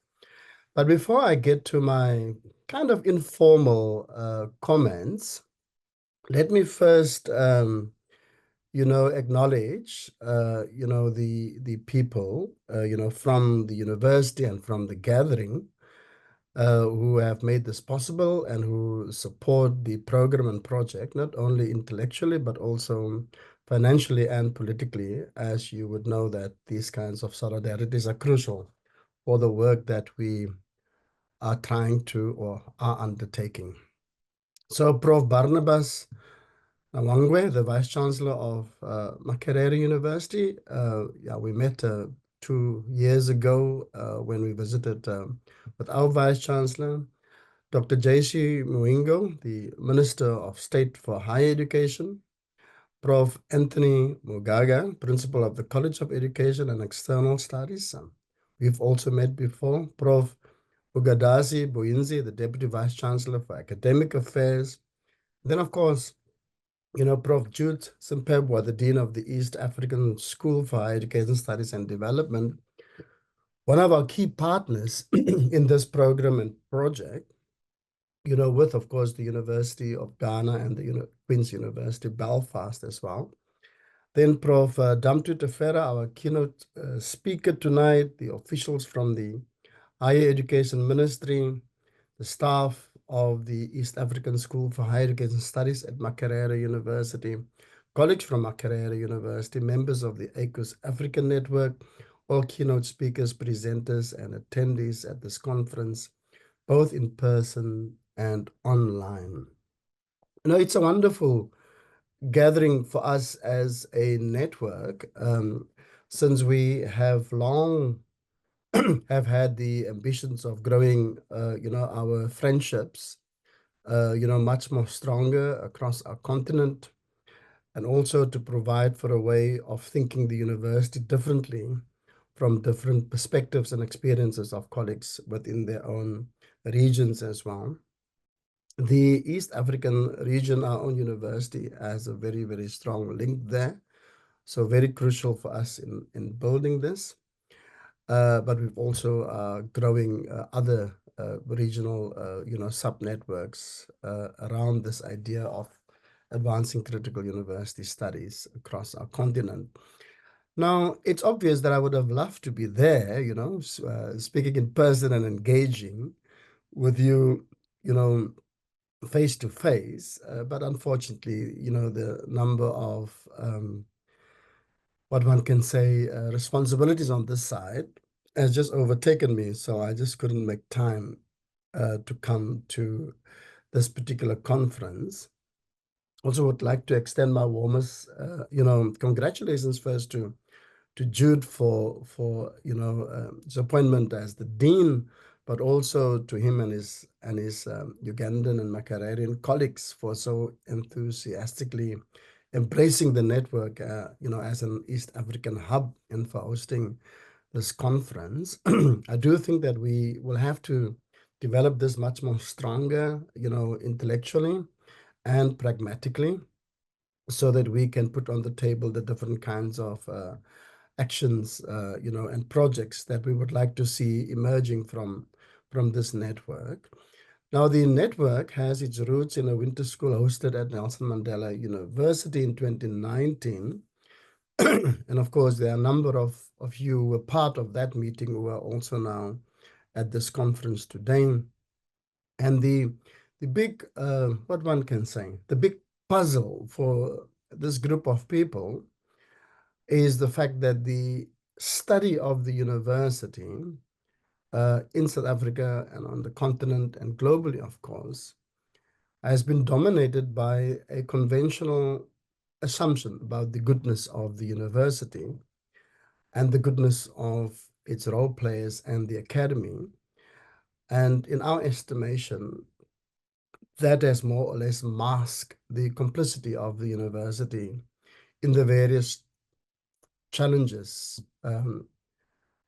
But before I get to my kind of informal comments, let me first acknowledge, the people, from the university and from the gathering who have made this possible and who support the program and project, not only intellectually, but also financially and politically, as you would know that these kinds of solidarities are crucial for the work that we are trying to or are undertaking. So Prof. Barnabas Nawangwe, the Vice Chancellor of Makerere University. We met 2 years ago when we visited with our Vice Chancellor. Dr. J.C. Mwingo, the Minister of State for Higher Education. Prof. Anthony Mugaga, Principal of the College of Education and External Studies. We've also met before. Prof. Ugadazi Boyinzi, the Deputy Vice Chancellor for Academic Affairs. Then, of course, Prof. Jude Simpebwa, the Dean of the East African School for Higher Education Studies and Development, one of our key partners in this program and project, with, of course, the University of Ghana and the Queen's University, Belfast as well. Then Prof. Damtu Tefera, our keynote speaker tonight, the officials from the Higher Education Ministry, the staff of the East African School for Higher Education Studies at Makerere University, colleagues from Makerere University, members of the ACUSAfrica Network, all keynote speakers, presenters, and attendees at this conference, both in person and online. It's a wonderful gathering for us as a network, since we have long have had the ambitions of growing, our friendships, much more stronger across our continent, and also to provide for a way of thinking the university differently from different perspectives and experiences of colleagues within their own regions as well. The East African region, our own university, has a very, very strong link there. So very crucial for us in building this. But we've also growing other regional, sub-networks around this idea of advancing critical university studies across our continent. Now, it's obvious that I would have loved to be there, speaking in person and engaging with you, face to face. But unfortunately, the number of what one can say responsibilities on this side has just overtaken me. So I just couldn't make time to come to this particular conference. Also would like to extend my warmest, congratulations first to Jude for his appointment as the dean, but also to him and his Ugandan and Makerere colleagues for so enthusiastically embracing the network, as an East African hub and for hosting this conference. I do think that we will have to develop this much more stronger, intellectually and pragmatically, so that we can put on the table the different kinds of actions, and projects that we would like to see emerging from this network. Now, the network has its roots in a winter school hosted at Nelson Mandela University in 2019. And of course, there are a number of you who were part of that meeting who are also now at this conference today. And the big, what one can say, the big puzzle for this group of people is the fact that the study of the university in South Africa and on the continent and globally, of course, has been dominated by a conventional assumption about the goodness of the university and the goodness of its role players and the academy. And in our estimation, that has more or less masked the complicity of the university in the various challenges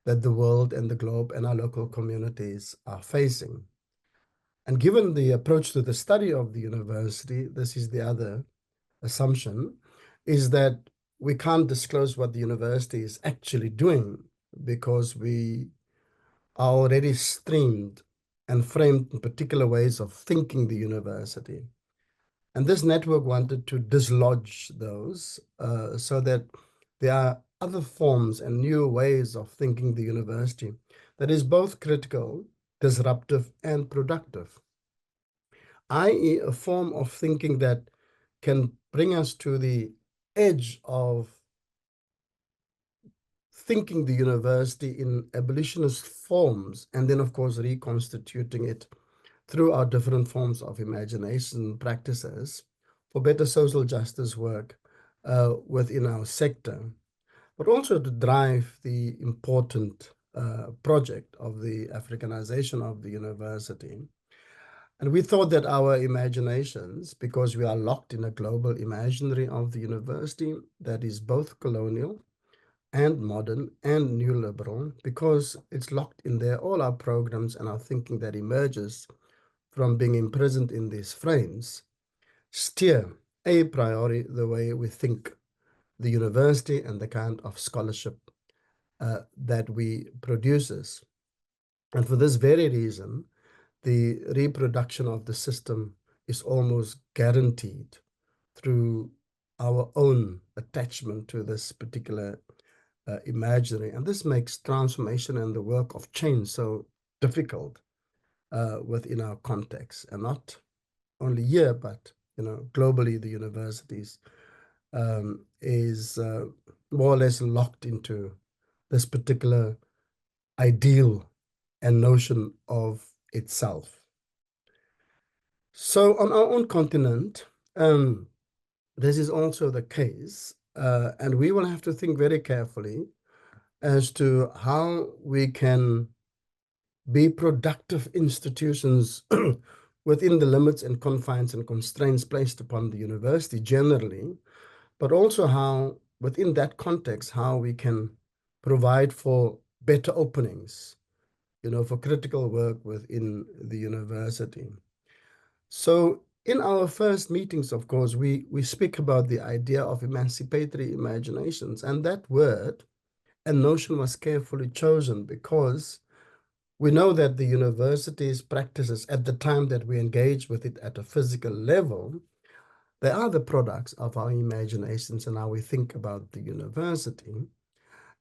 that the world and the globe and our local communities are facing. And given the approach to the study of the university, this is the other assumption, is that we can't disclose what the university is actually doing because we are already streamed and framed in particular ways of thinking the university. And this network wanted to dislodge those so that there are other forms and new ways of thinking the university that is both critical, disruptive, and productive, i.e. a form of thinking that can bring us to the edge of thinking the university in abolitionist forms, and then, of course, reconstituting it through our different forms of imagination practices for better social justice work within our sector, but also to drive the important project of the Africanization of the university. And we thought that our imaginations, because we are locked in a global imaginary of the university that is both colonial and modern and neoliberal, because it's locked in there, all our programs and our thinking that emerges from being imprisoned in these frames, steer a priori the way we think the university and the kind of scholarship that we produces. And for this very reason, the reproduction of the system is almost guaranteed through our own attachment to this particular imaginary. And this makes transformation and the work of change so difficult within our context, and not only here, but globally, the universities is more or less locked into this particular ideal and notion of itself. So on our own continent, this is also the case, and we will have to think very carefully as to how we can be productive institutions within the limits and confines and constraints placed upon the university generally, but also how, within that context, how we can provide for better openings, for critical work within the university. So in our first meetings, of course, we speak about the idea of emancipatory imaginations, and that word and notion was carefully chosen because we know that the university's practices at the time that we engage with it at a physical level, they are the products of our imaginations and how we think about the university.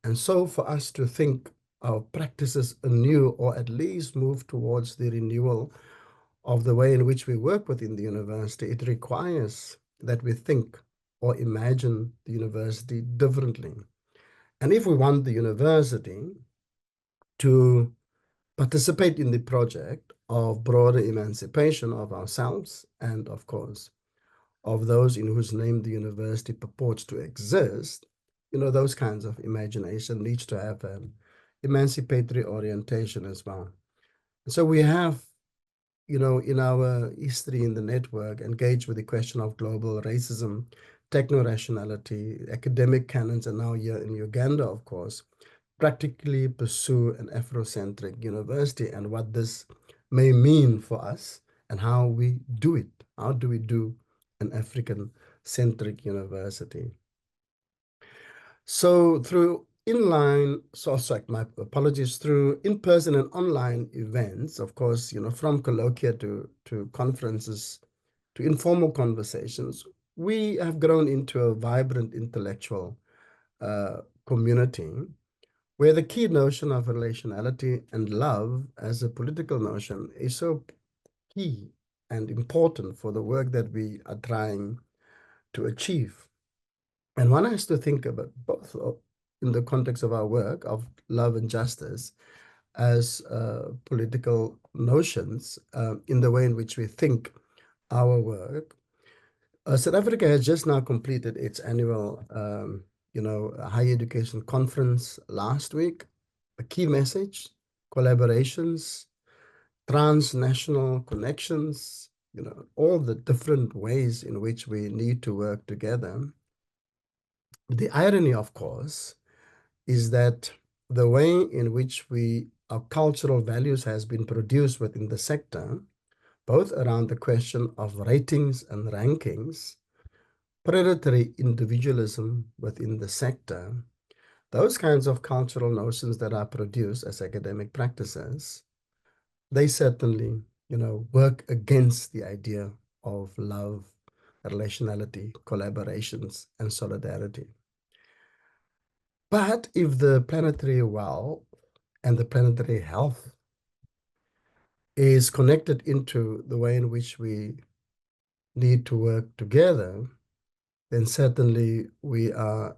And so for us to think our practices anew, or at least move towards the renewal of the way in which we work within the university, it requires that we think or imagine the university differently. And if we want the university to participate in the project of broader emancipation of ourselves and, of course, of those in whose name the university purports to exist, those kinds of imagination needs to have an emancipatory orientation as well. So we have, in our history in the network, engaged with the question of global racism, techno-rationality, academic canons, and now here in Uganda, of course, practically pursue an Afrocentric university and what this may mean for us and how we do it. How do we do an African-centric university? So through my apologies, through in-person and online events, of course, from colloquia to conferences, to informal conversations, we have grown into a vibrant intellectual community where the key notion of relationality and love as a political notion is so key and important for the work that we are trying to achieve. And one has to think about both in the context of our work of love and justice as political notions in the way in which we think our work. South Africa has just now completed its annual higher education conference last week. A key message: collaborations, transnational connections, all the different ways in which we need to work together. The irony, of course, is that the way in which our cultural values has been produced within the sector, both around the question of ratings and rankings, predatory individualism within the sector, those kinds of cultural notions that are produced as academic practices, they certainly, work against the idea of love, relationality, collaborations, and solidarity. But if the planetary wealth and the planetary health is connected into the way in which we need to work together, then certainly we have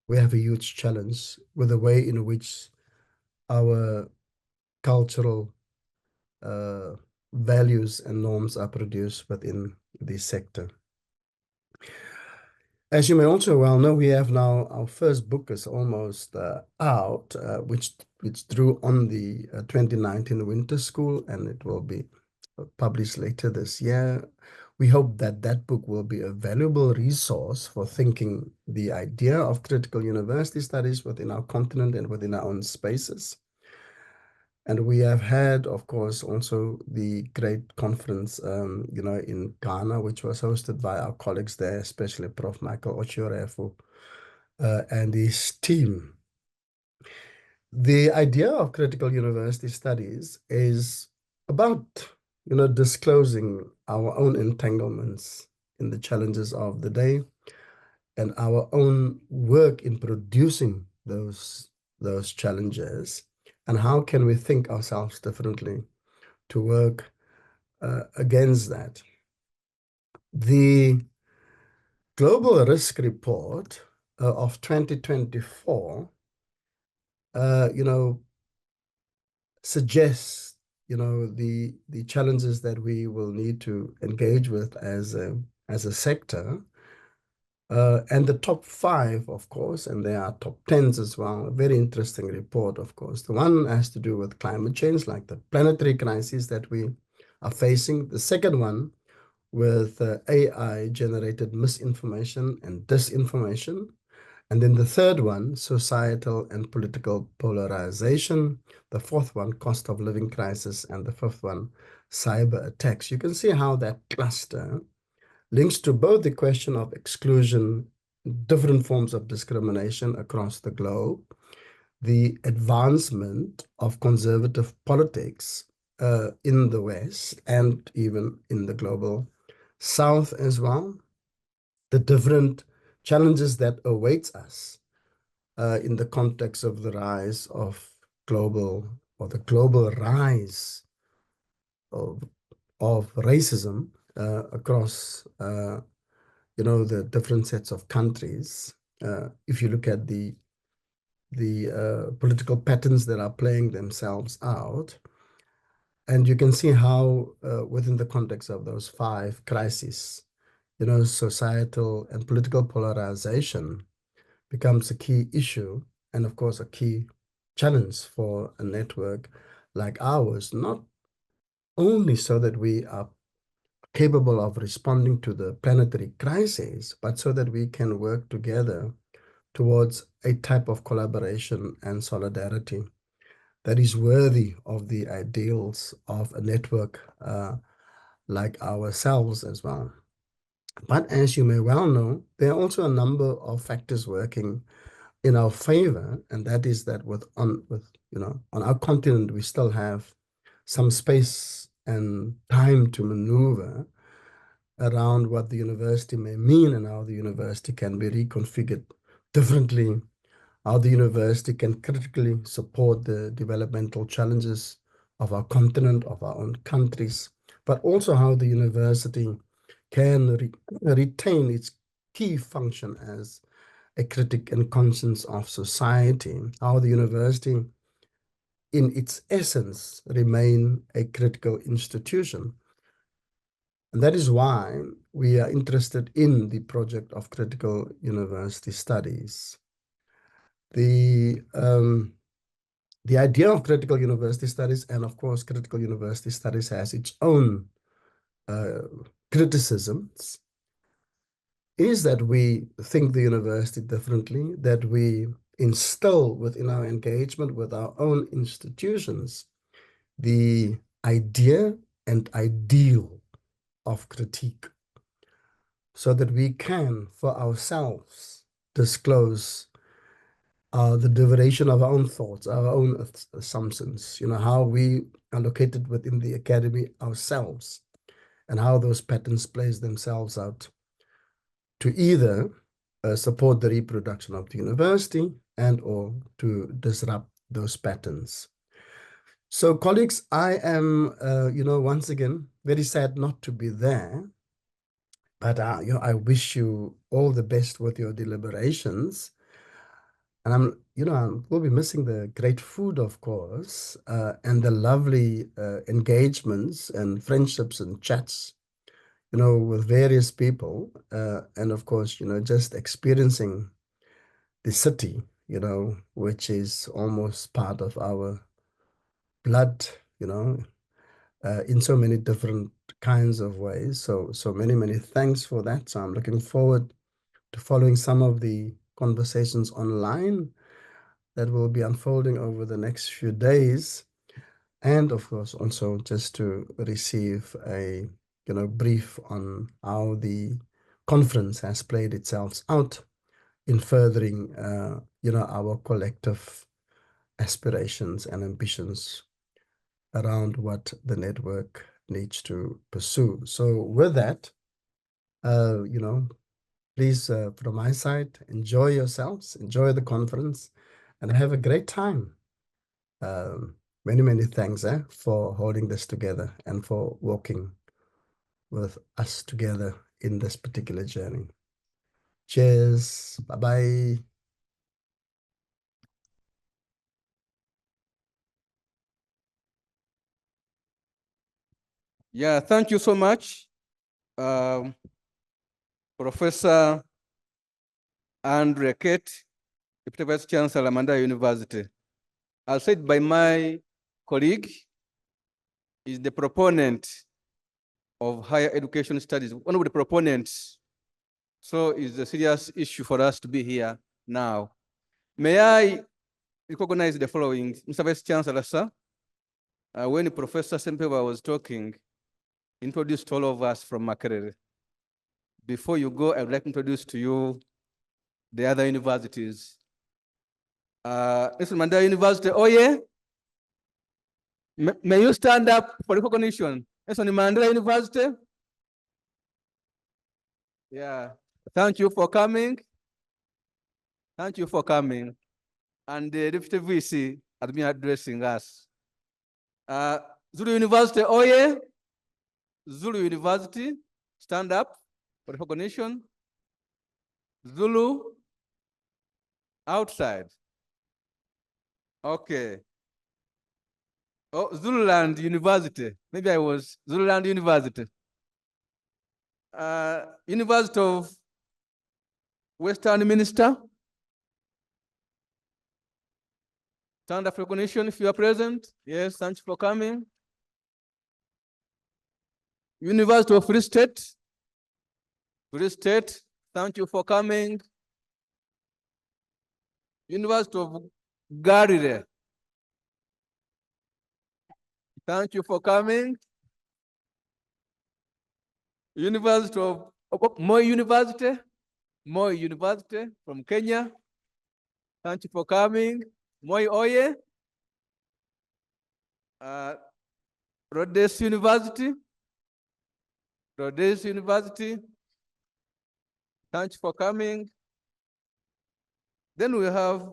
a huge challenge with the way in which our cultural values and norms are produced within this sector. As you may also well know, we have now our first book is almost out, which drew on the 2019 Winter School, and it will be published later this year. We hope that that book will be a valuable resource for thinking the idea of critical university studies within our continent and within our own spaces. And we have had, of course, also the great conference, in Ghana, which was hosted by our colleagues there, especially Prof. Michael Ochiorefo and his team. The idea of critical university studies is about, disclosing our own entanglements in the challenges of the day and our own work in producing those challenges. And how can we think ourselves differently to work against that? The Global Risk Report of 2024, suggests, the challenges that we will need to engage with as a sector. And the top 5, of course, and there are top 10s as well, a very interesting report, of course. The one has to do with climate change, like the planetary crisis that we are facing. The second one with AI-generated misinformation and disinformation. And then the third one, societal and political polarization. The fourth one, cost of living crisis. And the fifth one, cyber attacks. You can see how that cluster links to both the question of exclusion, different forms of discrimination across the globe, the advancement of conservative politics in the West and even in the global South as well, the different challenges that awaits us in the context of the rise of the global rise of racism across, the different sets of countries. If you look at the political patterns that are playing themselves out, and you can see how within the context of those 5 crises, societal and political polarization, becomes a key issue and, of course, a key challenge for a network like ours, not only so that we are capable of responding to the planetary crisis, but so that we can work together towards a type of collaboration and solidarity that is worthy of the ideals of a network like ourselves as well. But as you may well know, there are also a number of factors working in our favor, and that is that on our continent we still have some space and time to maneuver around what the university may mean and how the university can be reconfigured differently, how the university can critically support the developmental challenges of our continent, of our own countries, but also how the university can retain its key function as a critic and conscience of society, how the university in its essence remain a critical institution. And that is why we are interested in the project of critical university studies. The idea of critical university studies, and of course, critical university studies has its own criticisms, is that we think the university differently, that we instill within our engagement with our own institutions the idea and ideal of critique, so that we can, for ourselves, disclose the derivation of our own thoughts, our own assumptions, how we are located within the academy ourselves, and how those patterns place themselves out to either support the reproduction of the university and or to disrupt those patterns. So colleagues, I am, once again, very sad not to be there, but I wish you all the best with your deliberations. And we'll be missing the great food, of course, and the lovely engagements and friendships and chats, with various people. And of course, just experiencing the city, which is almost part of our blood, in so many different kinds of ways. So many thanks for that. So I'm looking forward to following some of the conversations online that will be unfolding over the next few days. And of course, also just to receive a brief on how the conference has played itself out in furthering our collective aspirations and ambitions around what the network needs to pursue. So with that, please, from my side, enjoy yourselves, enjoy the conference, and have a great time. Many thanks for holding this together and for walking with us together in this particular journey. Cheers. Bye-bye. Yeah, thank you so much, Professor Andre Kate, Deputy Vice Chancellor, Mandela University. As said by my colleague, is the proponent of higher education studies, one of the proponents. So it's a serious issue for us to be here now. May I recognize the following, Mr. Vice Chancellor, sir? When Professor Sempeva was talking, introduced all of us from Makerere. Before you go, I would like to introduce to you the other universities. Nelson Mandela University, oh yeah? May you stand up for recognition? Nelson Mandela University? Yeah, thank you for coming. Thank you for coming. And the Deputy VC has been addressing us. Zulu University, oh yeah? Zulu University, stand up for recognition. Zulu, outside. Okay. Oh, Zululand University. Maybe I was Zululand University. University of Western Minister. Stand up recognition if you are present. Yes, thank you for coming. University of Free State. Free State, thank you for coming. University of Galilee. Thank you for coming. University of Moi University. Moi University from Kenya. Thank you for coming. Moi Oye. Rhodes University. Rhodes University. Thank you for coming. Then we have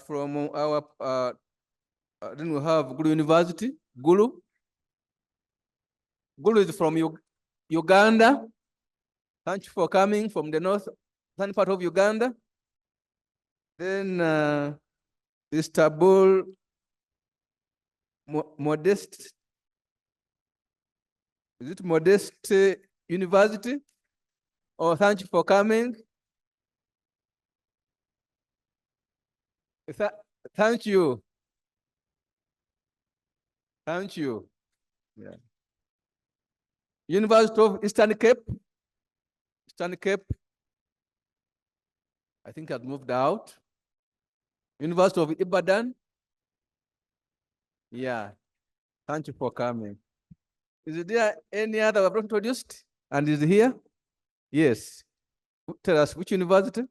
from our then we have Gulu University. Gulu. Gulu is from Uganda. Thank you for coming from the northern part of Uganda. Then Istanbul Modest. Is it Modest University? Oh, thank you for coming. Thank you. Thank you. Yeah. University of Eastern Cape. Eastern Cape. I think I've moved out. University of Ibadan. Yeah. Thank you for coming. Is there any other I've not introduced? And is here? Yes. Tell us which university?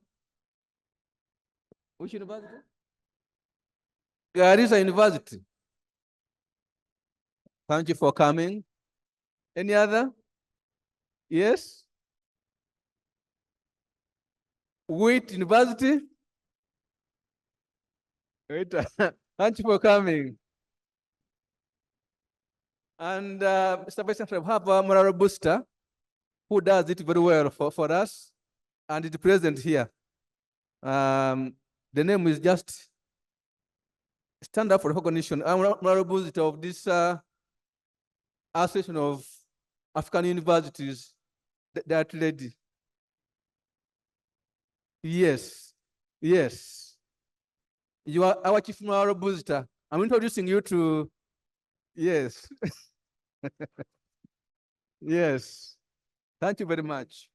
Which university? Garissa University. Thank you for coming. Any other? Yes? Wheat University? Wait. Thank you for coming. And Mr. Vice Chancellor, we have a moral booster who does it very well for us, and is present here. The name is just Stand Up for Recognition. I'm moral booster of this Association of African Universities, that lady. Yes, yes. You are our chief moral booster. I'm introducing you to, yes. Yes, thank you very much.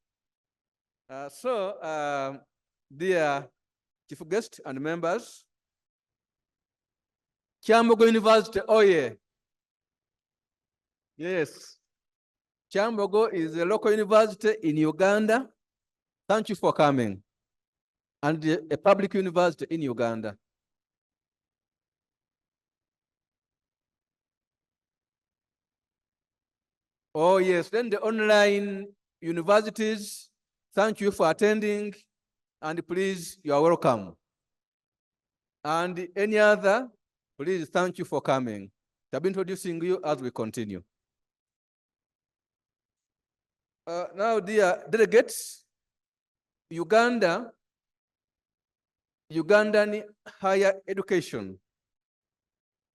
Dear chief guest and members, Kyambogo University, oh yeah. Yes, Kyambogo is a local university in Uganda. Thank you for coming. And a public university in Uganda. Oh yes, then the online universities, thank you for attending, and please, you are welcome. And any other, please, thank you for coming. I'll be introducing you as we continue. Now, dear delegates, Ugandan higher education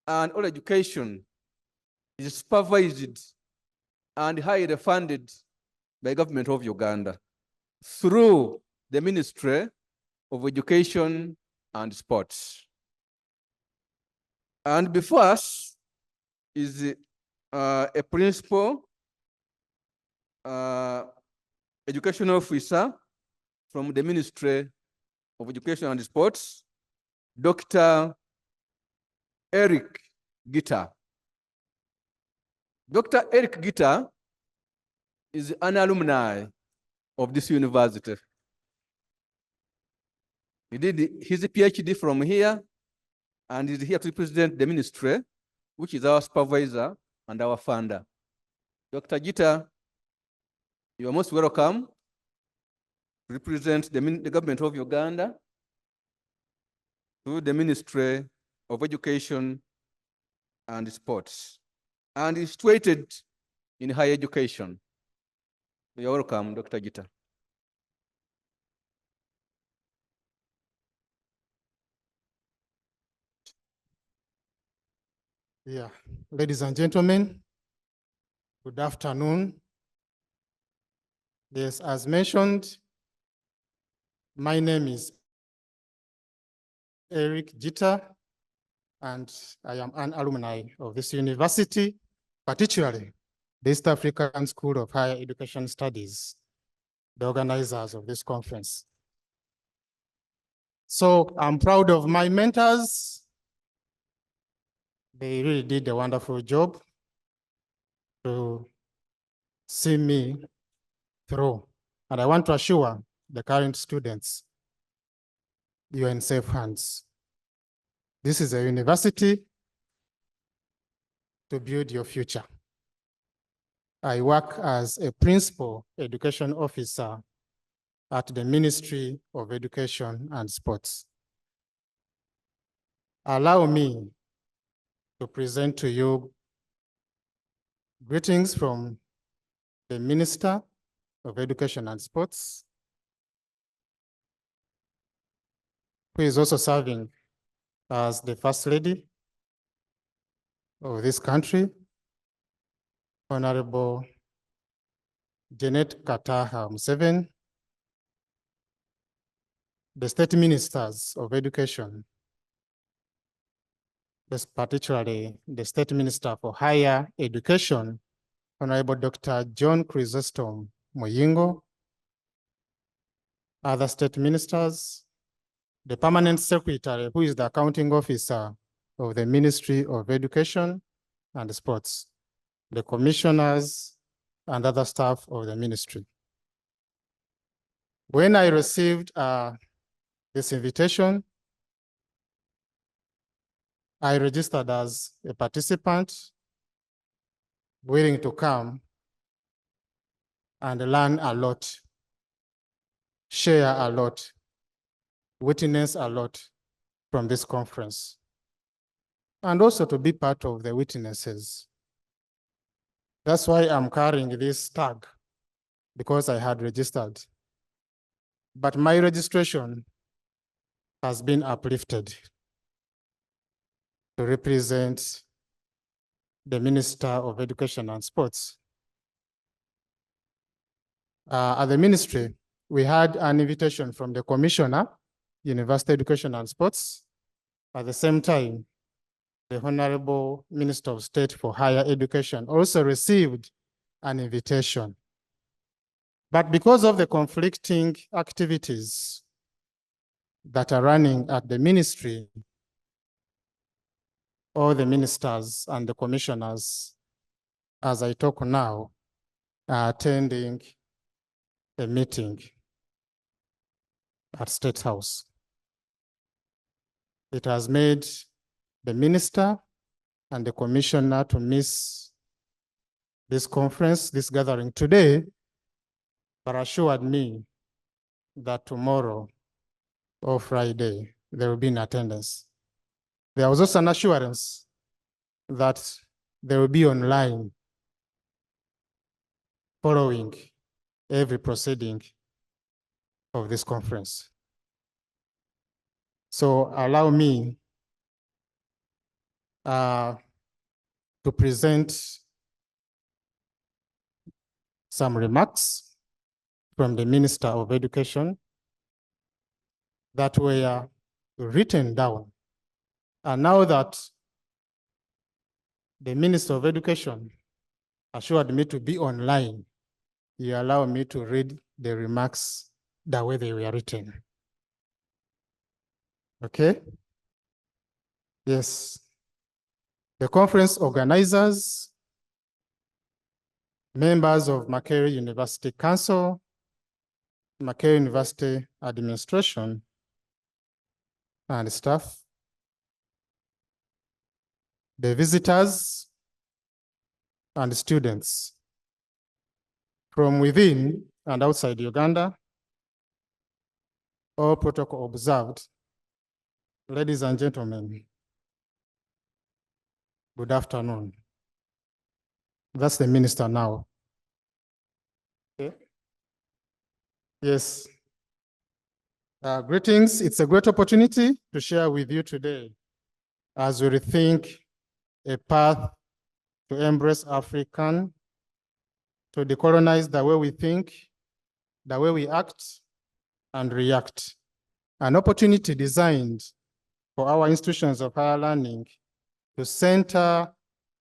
and all education is supervised and highly funded by the government of Uganda through the Ministry of Education and Sports. And before us is a principal education officer from the Ministry of Education and Sports, Dr. Eric Gita. Dr. Eric Gita is an alumni of this university. He did his PhD from here and is here to represent the ministry, which is our supervisor and our funder. Dr. Gita, you are most welcome to represent the government of Uganda through the Ministry of Education and Sports, and is situated in higher education. You're welcome, Dr. Gita. Yeah, ladies and gentlemen, good afternoon. Yes, as mentioned, my name is Eric Gita. and I am an alumni of this university, particularly the East African School of Higher Education Studies, the organizers of this conference. So I'm proud of my mentors. They really did a wonderful job to see me through. And I want to assure the current students, you are in safe hands. This is a university to build your future. I work as a principal education officer at the Ministry of Education and Sports. Allow me to present to you greetings from the Minister of Education and Sports, who is also serving as the First Lady of this country, Honorable Janet Kataha Museveni, the State Ministers of Education, particularly the State Minister for Higher Education, Honorable Dr. John Chrysostom Muyingo, other state ministers, the Permanent Secretary, who is the accounting officer of the Ministry of Education and Sports, the commissioners, and other staff of the ministry. When I received this invitation, I registered as a participant willing to come and learn a lot, share a lot, witness a lot from this conference, and also to be part of the witnesses. That's why I'm carrying this tag, because I had registered. But my registration has been uplifted to represent the Minister of Education and Sports. At the ministry, we had an invitation from the Commissioner, University Education and Sports. At the same time, the Honorable Minister of State for Higher Education also received an invitation. But because of the conflicting activities that are running at the ministry, all the ministers and the commissioners, as I talk now, are attending a meeting at State House. It has made the minister and the commissioner to miss this conference, this gathering today, but assured me that tomorrow or Friday, there will be in attendance. There was also an assurance that they will be online following every proceeding of this conference. So allow me to present some remarks from the Minister of Education that were written down. And now that the Minister of Education assured me to be online, you allow me to read the remarks the way they were written. Okay? Yes. The conference organizers, members of Makerere University Council, Makerere University Administration, and staff, the visitors and students from within and outside Uganda, all protocol observed. Ladies and gentlemen, good afternoon. That's the minister now. Okay. Yes. Greetings. It's a great opportunity to share with you today as we rethink a path to embrace African, to decolonize the way we think, the way we act and react. An opportunity designed for our institutions of higher learning to center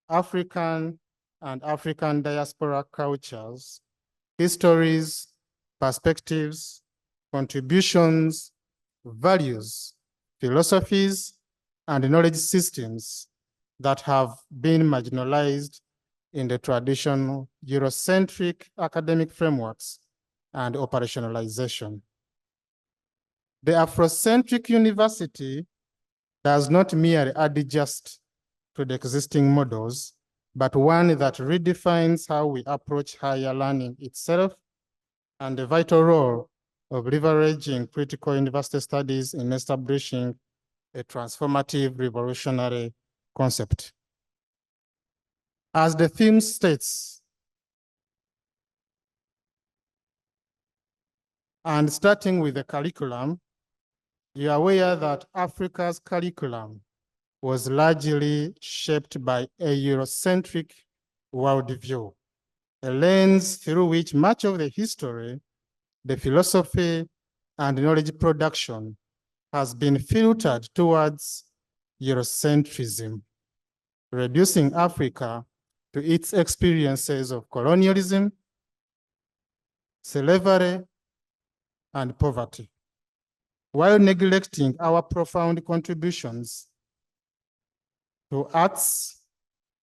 African and African diaspora cultures, histories, perspectives, contributions, values, philosophies, and knowledge systems that have been marginalized in the traditional Eurocentric academic frameworks and operationalization. The Afrocentric University does not merely adjust to the existing models, but one that redefines how we approach higher learning itself and the vital role of leveraging critical university studies in establishing a transformative revolutionary concept. As the theme states, and starting with the curriculum, you are aware that Africa's curriculum was largely shaped by a Eurocentric worldview, a lens through which much of the history, the philosophy, and knowledge production has been filtered towards Eurocentrism, reducing Africa to its experiences of colonialism, slavery, and poverty, while neglecting our profound contributions to arts,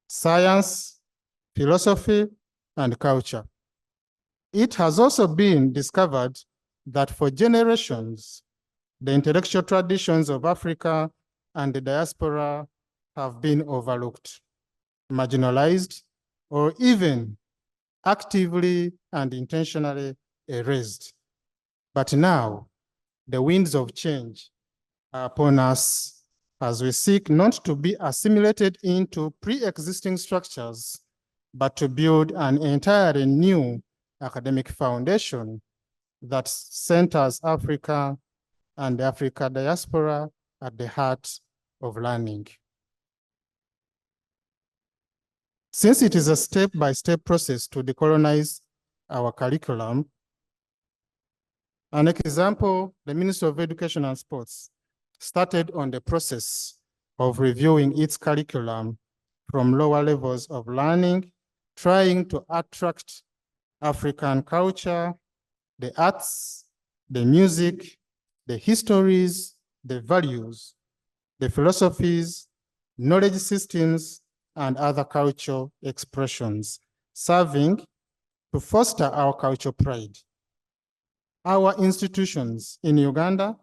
science, philosophy, and culture. It has also been discovered that for generations, the intellectual traditions of Africa and the diaspora have been overlooked, marginalized, or even actively and intentionally erased. But now, the winds of change are upon us as we seek not to be assimilated into pre-existing structures, but to build an entirely new academic foundation that centers Africa and the Africa diaspora at the heart of learning. Since it is a step-by-step process to decolonize our curriculum, an example, the Ministry of Education and Sports started on the process of reviewing its curriculum from lower levels of learning, trying to attract African culture, the arts, the music, the histories, the values, the philosophies, knowledge systems, and other cultural expressions, serving to foster our cultural pride. Our institutions in Uganda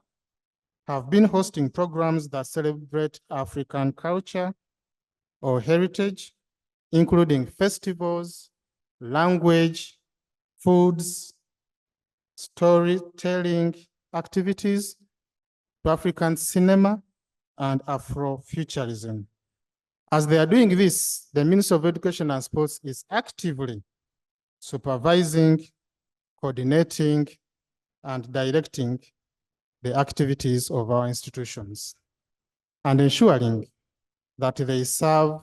have been hosting programs that celebrate African culture or heritage, including festivals, language, foods, storytelling activities, African cinema, and Afrofuturism. As they are doing this, the Ministry of Education and Sports is actively supervising, coordinating, and directing the activities of our institutions and ensuring that they serve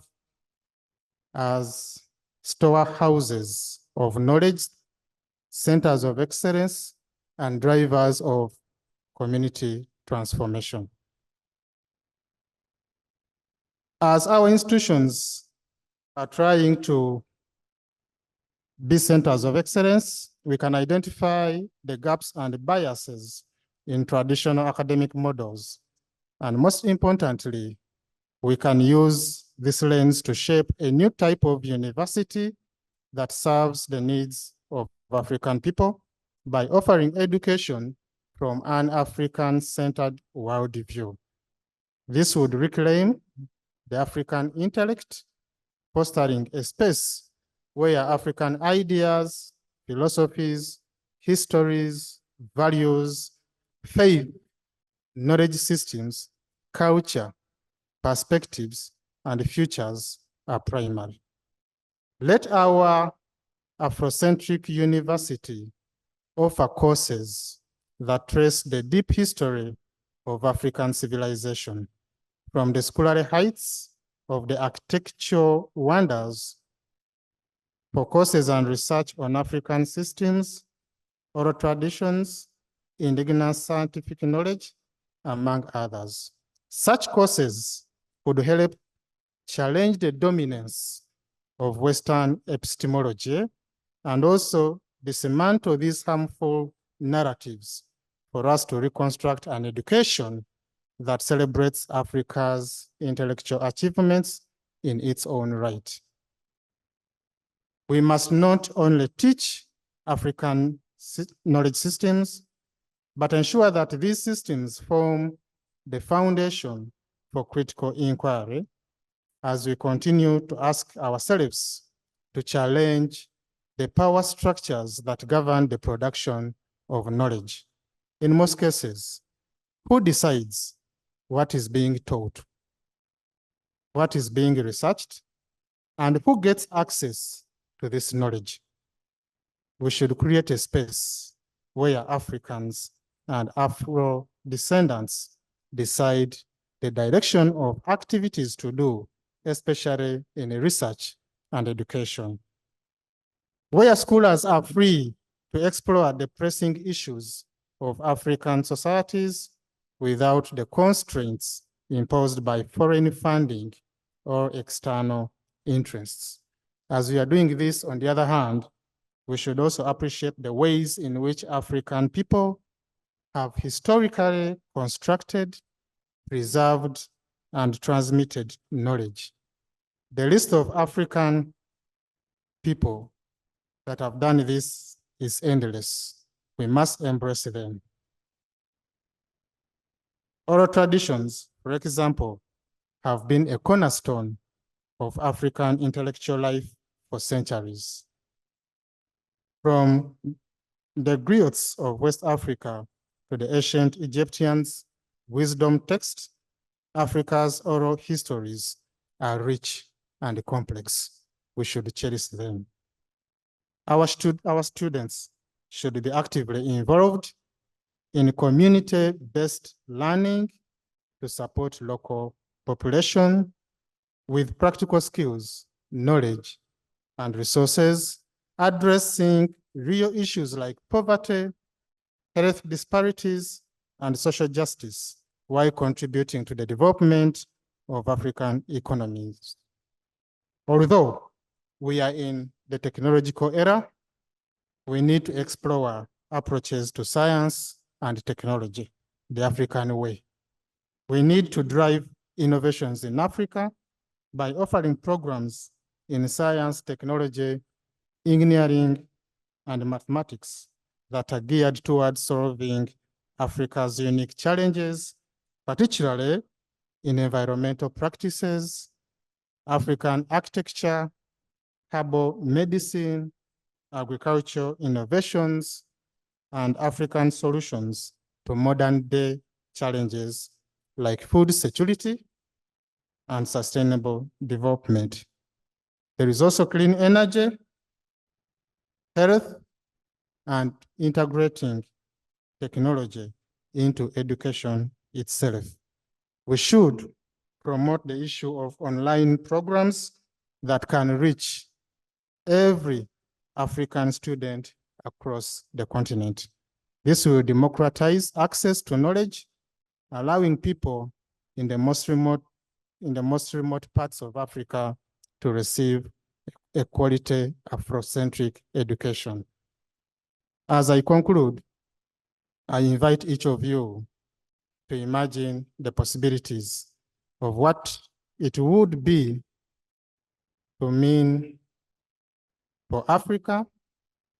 as storehouses of knowledge, centers of excellence, and drivers of community transformation. As our institutions are trying to be centers of excellence, we can identify the gaps and biases in traditional academic models. And most importantly, we can use this lens to shape a new type of university that serves the needs of African people by offering education from an African-centered worldview. This would reclaim the African intellect, fostering a space where African ideas, philosophies, histories, values, faith, knowledge systems, culture, perspectives, and futures are primary. Let our Afrocentric University offer courses that trace the deep history of African civilization, from the scholarly heights of the architectural wonders for courses and research on African systems, oral traditions, indigenous scientific knowledge, among others. Such courses could help challenge the dominance of Western epistemology and also dismantle these harmful narratives for us to reconstruct an education that celebrates Africa's intellectual achievements in its own right. We must not only teach African knowledge systems, but ensure that these systems form the foundation for critical inquiry as we continue to ask ourselves to challenge the power structures that govern the production of knowledge. In most cases, who decides what is being taught, what is being researched, and who gets access to this knowledge? We should create a space where Africans and Afro descendants decide the direction of activities to do, especially in research and education. Where scholars are free to explore the pressing issues of African societies without the constraints imposed by foreign funding or external interests. As we are doing this, on the other hand, we should also appreciate the ways in which African people have historically constructed, preserved, and transmitted knowledge. The list of African people that have done this is endless. We must embrace them. Oral traditions, for example, have been a cornerstone of African intellectual life for centuries. From the griots of West Africa to the ancient Egyptians' wisdom texts, Africa's oral histories are rich and complex. We should cherish them. Our students should be actively involved in community-based learning to support local population with practical skills, knowledge, and resources, addressing real issues like poverty, health disparities, and social justice, while contributing to the development of African economies. Although we are in the technological era, we need to explore approaches to science and technology the African way. We need to drive innovations in Africa by offering programs in science, technology, engineering, and mathematics that are geared towards solving Africa's unique challenges, particularly in environmental practices, African architecture, herbal medicine, agricultural innovations, and African solutions to modern-day challenges like food security and sustainable development. There is also clean energy, health, and integrating technology into education itself. We should promote the issue of online programs that can reach every African student across the continent. This will democratize access to knowledge, allowing people in the most remote parts of Africa to receive a quality Afrocentric education. As I conclude, I invite each of you to imagine the possibilities of what it would be to mean for Africa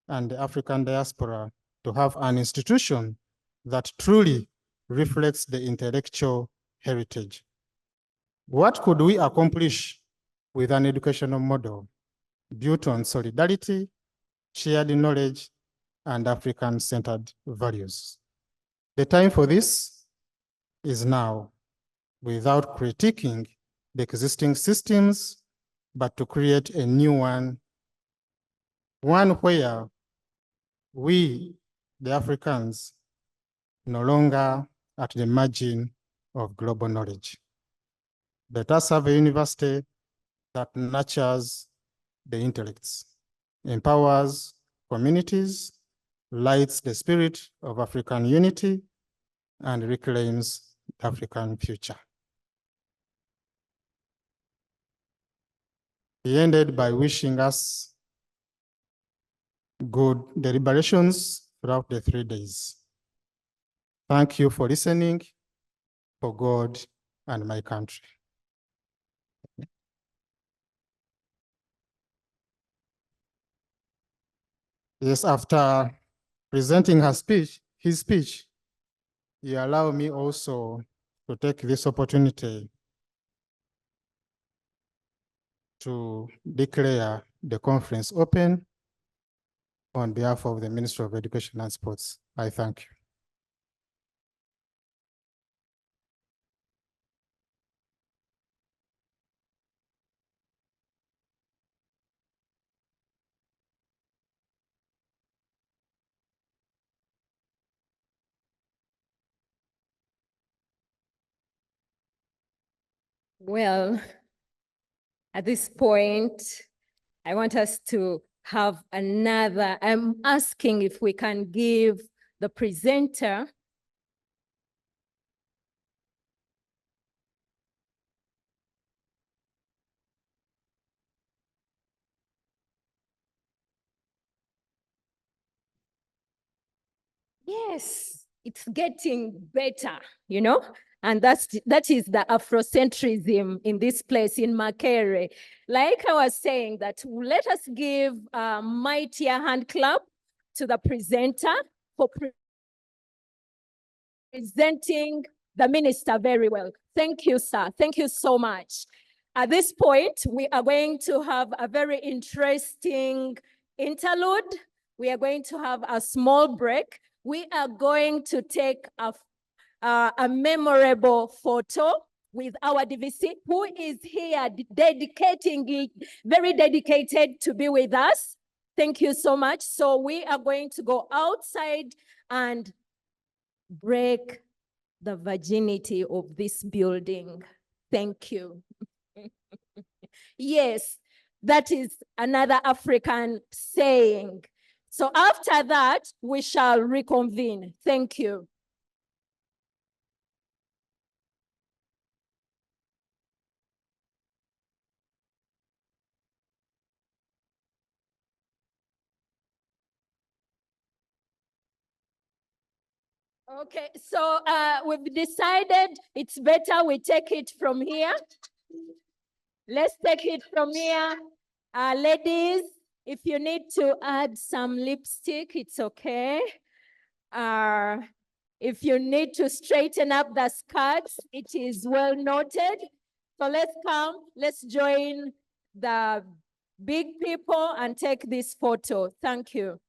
and the African diaspora to have an institution that truly reflects the intellectual heritage. What could we accomplish with an educational model built on solidarity, shared knowledge, and African-centered values? The time for this is now, without critiquing the existing systems, but to create a new one where we, the Africans, no longer at the margin of global knowledge. Let us have a university that nurtures the intellects, empowers communities, lights the spirit of African unity, and reclaims the African future. He ended by wishing us good deliberations throughout the 3 days. Thank you for listening, for God and my country. Yes, after presenting his speech, he allowed me also to take this opportunity to declare the conference open on behalf of the Ministry of Education and Sports. I thank you. Well, at this point, I want us to have another. I'm asking if we can give the presenter Yes, it's getting better, you know? And that is the Afrocentrism in this place in Makerere. Like I was saying, that let us give a mightier hand clap to the presenter for presenting the minister very well. Thank you, sir. Thank you so much. At this point, we are going to have a very interesting interlude. We are going to have a small break. We are going to take a memorable photo with our DVC, who is here very dedicated to be with us. Thank you so much. So we are going to go outside and break the virginity of this building. Thank you. Yes, that is another African saying. So after that, we shall reconvene. Thank you. Okay, so we've decided it's better we take it from here. Let's take it from here. Ladies, if you need to add some lipstick, it's okay. If you need to straighten up the skirts, it is well noted. So let's join the big people and take this photo. Thank you.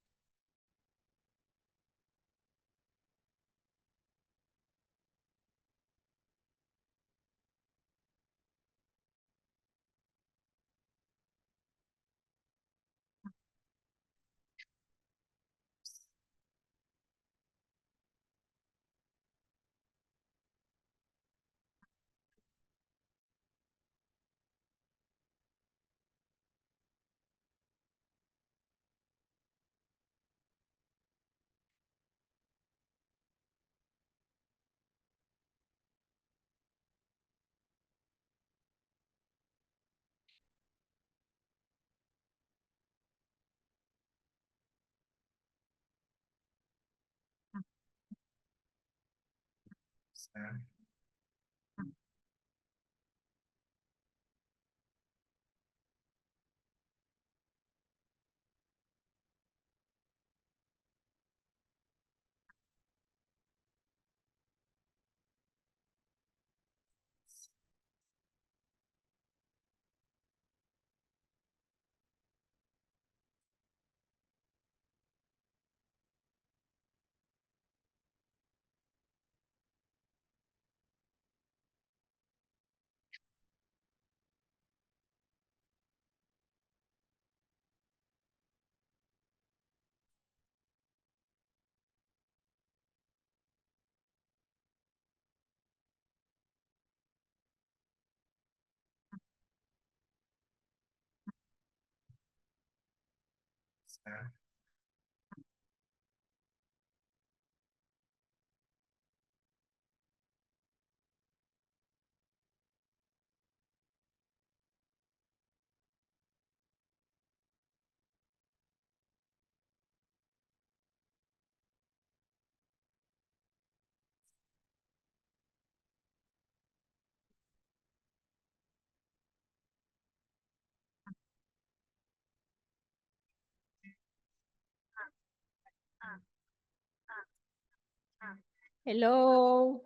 Hello.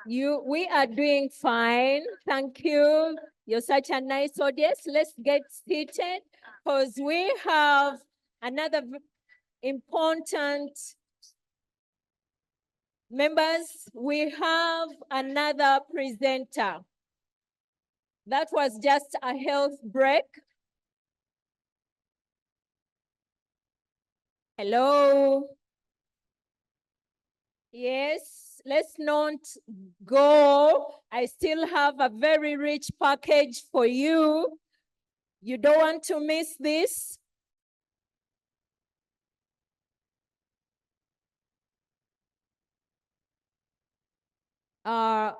We are doing fine. Thank you. You're such a nice audience. Let's get seated because we have another important members. We have another presenter. That was just a health break. Hello. Yes, let's not go. I still have a very rich package for you. You don't want to miss this.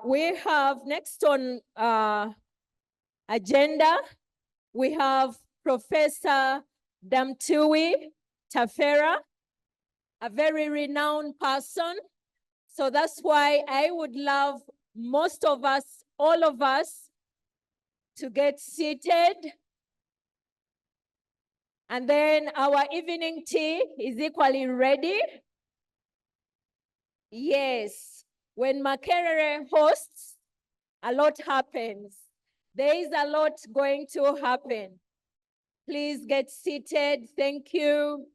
We have next on agenda, we have Professor Damtui Tafera, a very renowned person. So that's why I would love most of us, all of us, to get seated. And then our evening tea is equally ready. Yes, when Makerere hosts, a lot happens. There is a lot going to happen. Please get seated. Thank you.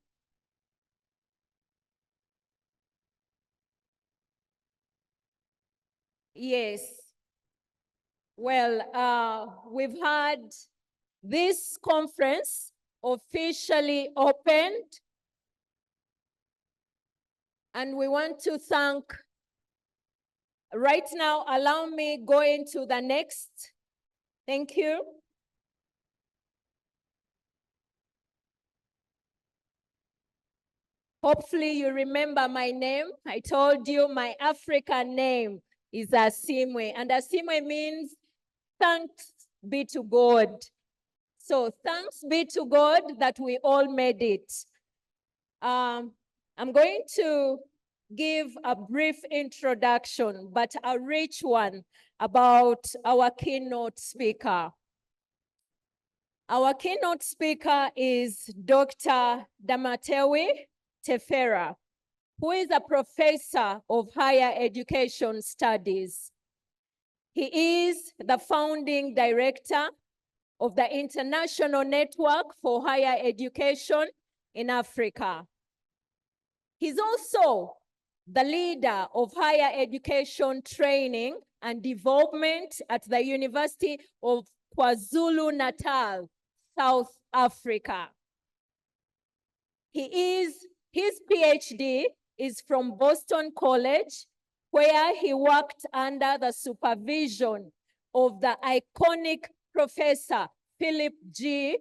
Yes. Well, we've had this conference officially opened, and we want to thank. Right now, allow me go into the next. Thank you. Hopefully you remember my name. I told you my African name is Asimwe, and Asimwe means thanks be to God. So thanks be to God that we all made it. I'm going to give a brief introduction, but a rich one about our keynote speaker. Our keynote speaker is Dr. Damatewi Tefera, who is a professor of higher education studies. He is the founding director of the International Network for Higher Education in Africa. He's also the leader of higher education training and development at the University of KwaZulu-Natal, South Africa. His PhD is from Boston College, where he worked under the supervision of the iconic Professor Philip G.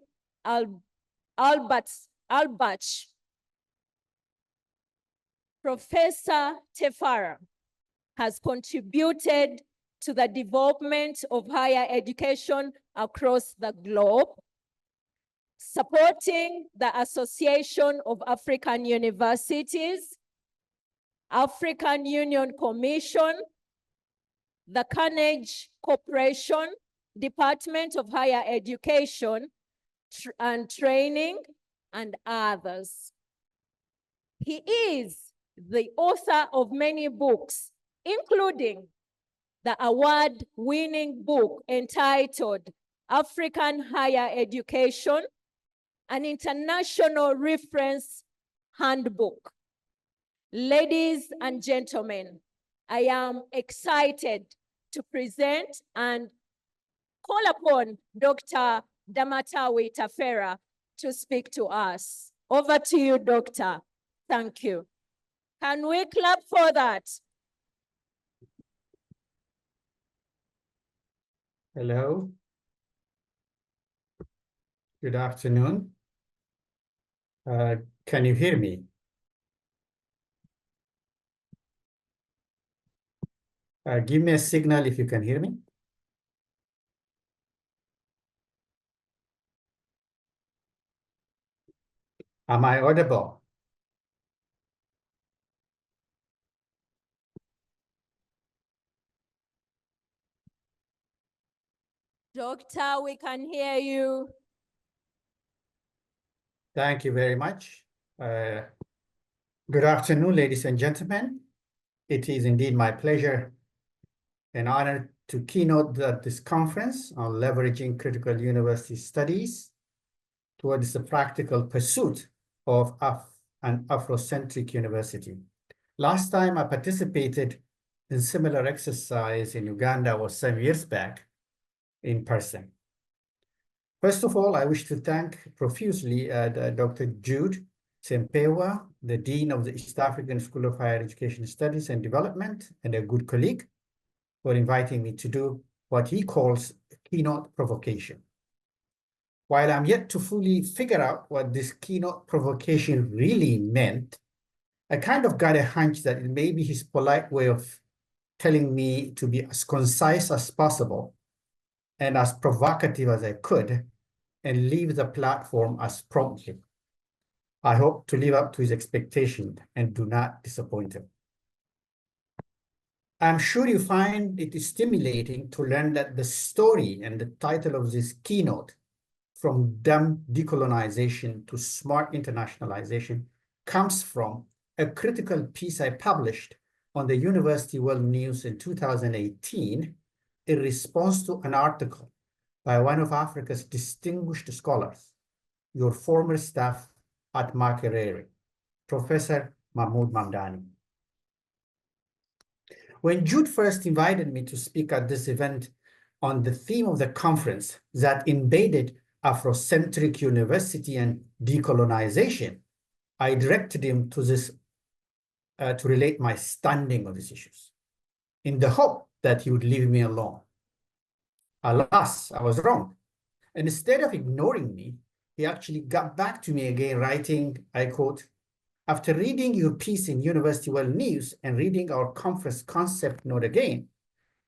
Albach. Professor Tefera has contributed to the development of higher education across the globe, supporting the Association of African Universities, African Union Commission, the Carnegie Corporation, Department of Higher Education and Training, and others. He is the author of many books, including the award-winning book entitled African Higher Education, an international reference handbook. Ladies and gentlemen, I am excited to present and call upon Dr. Damatawi Tafera to speak to us. Over to you, Doctor. Thank you. Can we clap for that? Hello. Good afternoon. Can you hear me? Give me a signal if you can hear me. Am I audible? Doctor, we can hear you. Thank you very much. Good afternoon, ladies and gentlemen. It is indeed my pleasure and honor to keynote this conference on leveraging critical university studies towards the practical pursuit of an Afrocentric university. Last time I participated in similar exercise in Uganda was some years back in person. First of all, I wish to thank profusely Dr. Jude Sempewa, the Dean of the East African School of Higher Education Studies and Development, and a good colleague, for inviting me to do what he calls a keynote provocation. While I'm yet to fully figure out what this keynote provocation really meant, I kind of got a hunch that it may be his polite way of telling me to be as concise as possible and as provocative as I could and leave the platform as promptly. I hope to live up to his expectation and do not disappoint him. I'm sure you find it stimulating to learn that the story and the title of this keynote, From Dumb Decolonization to Smart Internationalization, comes from a critical piece I published on the University World News in 2018 in response to an article by one of Africa's distinguished scholars, your former staff at Makerere, Professor Mahmoud Mamdani. When Jude first invited me to speak at this event on the theme of the conference that invaded Afrocentric university and decolonization, I directed him to this to relate my standing on these issues in the hope that he would leave me alone. Alas, I was wrong. And instead of ignoring me, he actually got back to me again, writing, I quote, "After reading your piece in University World News and reading our conference concept note again,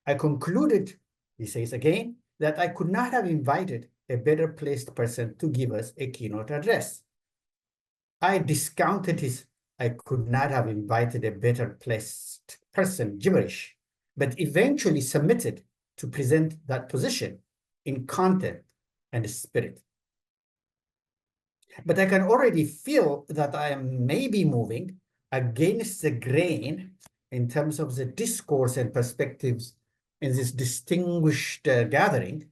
I concluded," he says again, "that I could not have invited a better placed person to give us a keynote address." I discounted his "I could not have invited a better placed person" gibberish, but eventually submitted to present that position in content and spirit. But I can already feel that I am maybe moving against the grain in terms of the discourse and perspectives in this distinguished gathering,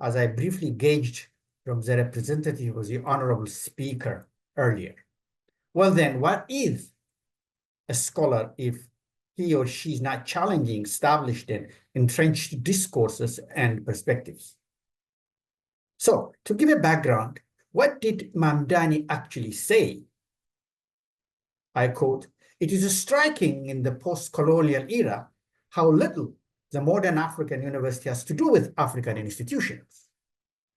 as I briefly gauged from the representative of the honorable speaker earlier. Well then, what is a scholar if he or she is not challenging established and entrenched discourses and perspectives? So, to give a background, what did Mamdani actually say? I quote, "It is striking in the post-colonial era how little the modern African university has to do with African institutions,"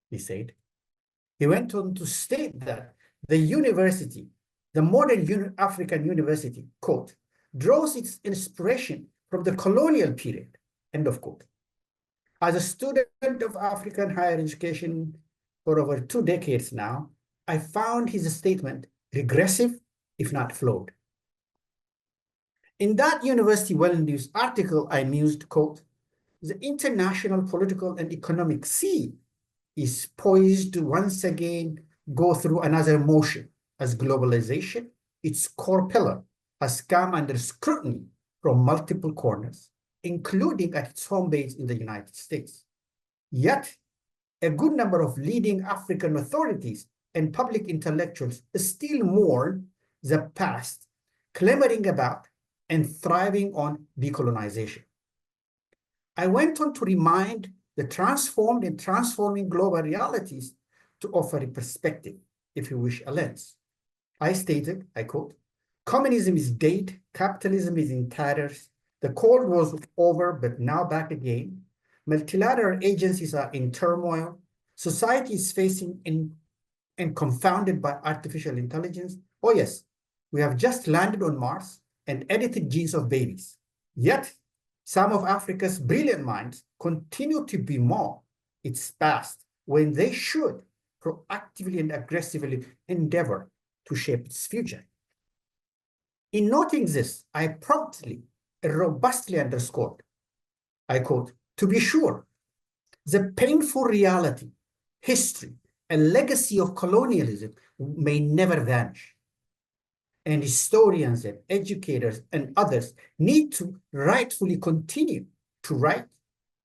he said. He went on to state that the university, the modern African university, quote, "draws its inspiration from the colonial period," end of quote. As a student of African higher education for over 2 decades now, I found his statement regressive, if not flawed. In that University World News article, I mused, quote, "The international political and economic scene is poised to once again go through another motion as globalization, its core pillar, has come under scrutiny from multiple corners, including at its home base in the United States. Yet, a good number of leading African authorities and public intellectuals still mourn the past, clamoring about and thriving on decolonization." I went on to remind the transformed and transforming global realities to offer a perspective, if you wish, a lens. I stated, I quote, "Communism is dead, capitalism is in tatters, the Cold War was over, but now back again. Multilateral agencies are in turmoil. Society is facing and confounded by artificial intelligence. Oh yes, we have just landed on Mars and edited genes of babies. Yet, some of Africa's brilliant minds continue to bemoan its past when they should proactively and aggressively endeavor to shape its future." In noting this, I promptly and robustly underscored, I quote, "To be sure, the painful reality, history, and legacy of colonialism may never vanish. and historians and educators and others need to rightfully continue to write,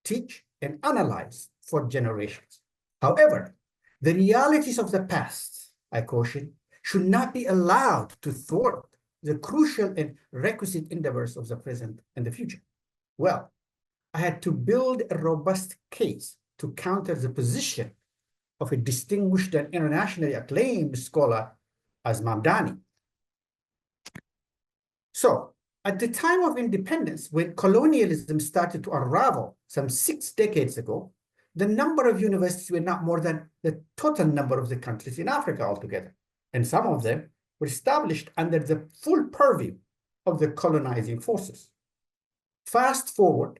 teach, and analyze for generations. However, the realities of the past, I caution, should not be allowed to thwart the crucial and requisite endeavors of the present and the future. Well, I had to build a robust case to counter the position of a distinguished and internationally acclaimed scholar as Mamdani. So, at the time of independence, when colonialism started to unravel some 6 decades ago, the number of universities were not more than the total number of the countries in Africa altogether. And some of them were established under the full purview of the colonizing forces. Fast forward,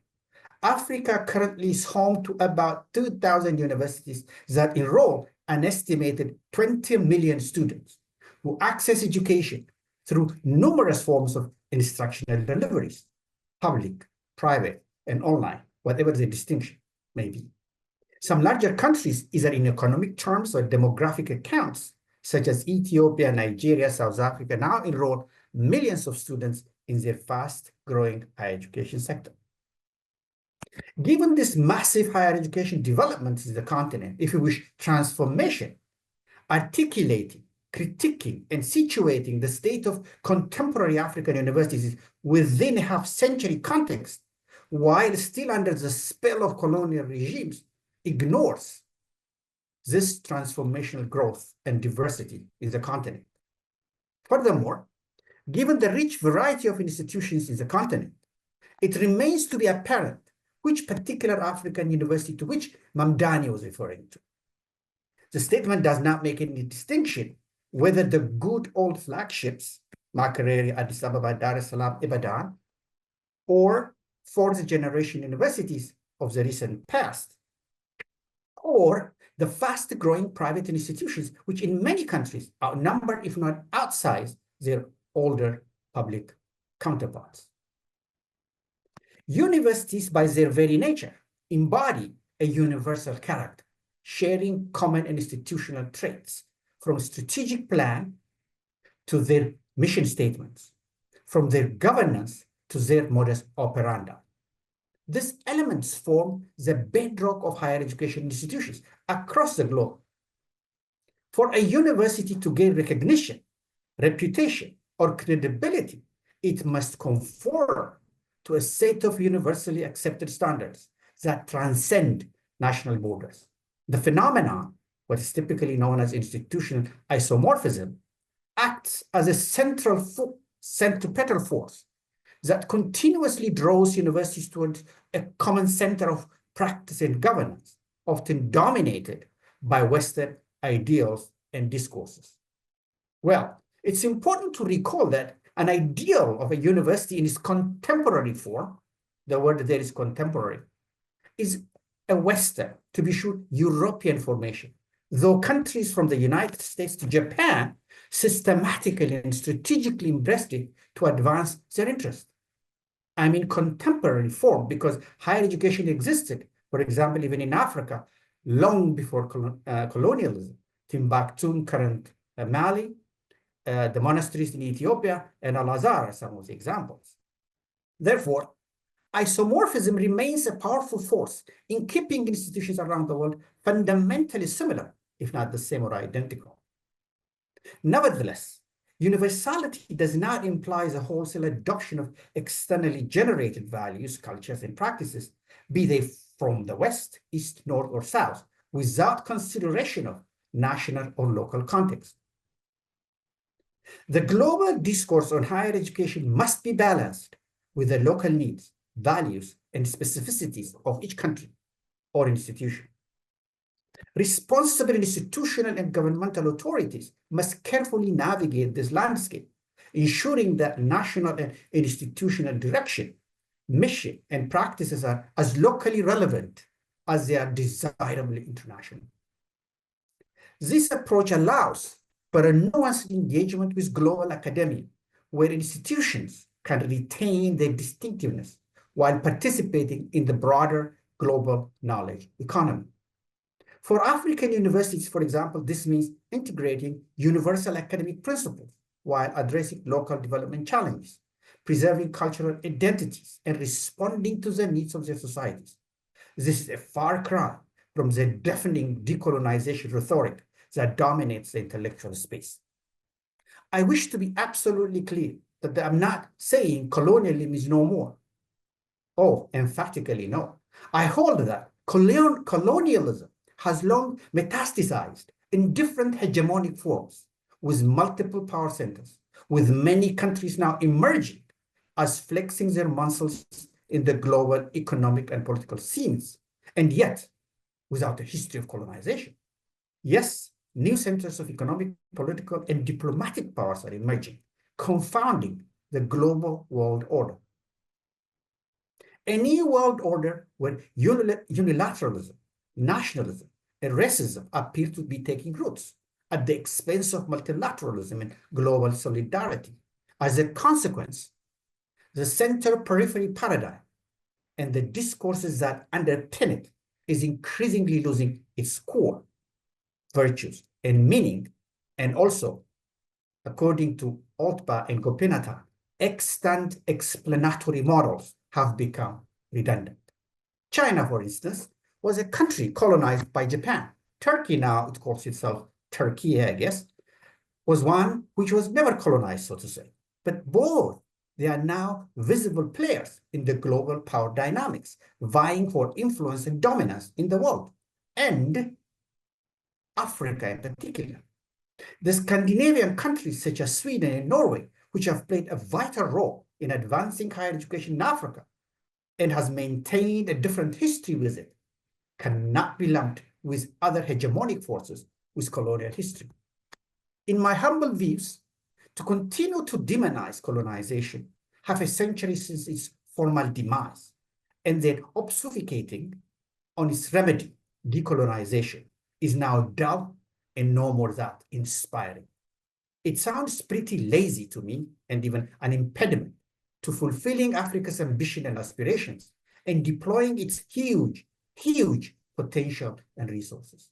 Africa currently is home to about 2,000 universities that enroll an estimated 20 million students who access education through numerous forms of instructional deliveries, public, private, and online, whatever the distinction may be. Some larger countries, either in economic terms or demographic accounts, such as Ethiopia, Nigeria, South Africa, now enroll millions of students in their fast-growing higher education sector. Given this massive higher education development in the continent, if you wish, transformation, articulating, critiquing, and situating the state of contemporary African universities within a half-century context, while still under the spell of colonial regimes, ignores this transformational growth and diversity in the continent. Furthermore, given the rich variety of institutions in the continent, it remains to be apparent which particular African university to which Mamdani was referring to. The statement does not make any distinction whether the good old flagships, Makerere, Addis Ababa, Dar es Salaam, Ibadan, or fourth generation universities of the recent past, or the fast-growing private institutions, which in many countries outnumber, if not outsize, their older public counterparts. Universities, by their very nature, embody a universal character, sharing common institutional traits, from strategic plan to their mission statements, from their governance to their modus operandi. These elements form the bedrock of higher education institutions across the globe. For a university to gain recognition, reputation, or credibility, it must conform to a set of universally accepted standards that transcend national borders. The phenomenon, what is typically known as institutional isomorphism, acts as a centripetal force that continuously draws universities towards a common center of practice and governance, often dominated by Western ideals and discourses. Well, it's important to recall that an ideal of a university in its contemporary form, the word there is contemporary, is a Western, to be sure, European formation, though countries from the United States to Japan systematically and strategically embraced it to advance their interests. I mean contemporary form because higher education existed, for example, even in Africa, long before colonialism. Timbuktu, current Mali, the monasteries in Ethiopia, and Al-Azhar are some of the examples. Therefore, isomorphism remains a powerful force in keeping institutions around the world fundamentally similar, if not the same or identical. Nevertheless, universality does not imply the wholesale adoption of externally generated values, cultures, and practices, be they from the West, East, North, or South, without consideration of national or local context. The global discourse on higher education must be balanced with the local needs, values, and specificities of each country or institution. Responsible institutional and governmental authorities must carefully navigate this landscape, ensuring that national and institutional direction, mission, and practices are as locally relevant as they are desirably international. This approach allows for a nuanced engagement with global academia, where institutions can retain their distinctiveness while participating in the broader global knowledge economy. For African universities, for example, this means integrating universal academic principles while addressing local development challenges, preserving cultural identities, and responding to the needs of their societies. This is a far cry from the deafening decolonization rhetoric that dominates the intellectual space. I wish to be absolutely clear that I'm not saying colonialism is no more. Oh, emphatically no. I hold that colonialism has long metastasized in different hegemonic forms with multiple power centers, with many countries now emerging as flexing their muscles in the global economic and political scenes, and yet without a history of colonization. Yes, new centers of economic, political, and diplomatic powers are emerging, confounding the global world order. A new world order where unilateralism, nationalism, and racism appear to be taking roots at the expense of multilateralism and global solidarity. As a consequence, the center-periphery paradigm and the discourses that underpin it is increasingly losing its core virtues and meaning, and also, according to Altba and Gopinathan, extant explanatory models have become redundant. China, for instance, was a country colonized by Japan. Turkey, now it calls itself Turkey, I guess, was one which was never colonized, so to say. But both, they are now visible players in the global power dynamics, vying for influence and dominance in the world, and Africa in particular. The Scandinavian countries such as Sweden and Norway, which have played a vital role in advancing higher education in Africa and has maintained a different history with it, cannot be lumped with other hegemonic forces with colonial history. In my humble views, to continue to demonize colonization half a century since its formal demise, and then obfuscating on its remedy, decolonization, is now dull and no more that inspiring. It sounds pretty lazy to me, and even an impediment to fulfilling Africa's ambition and aspirations and deploying its huge potential and resources.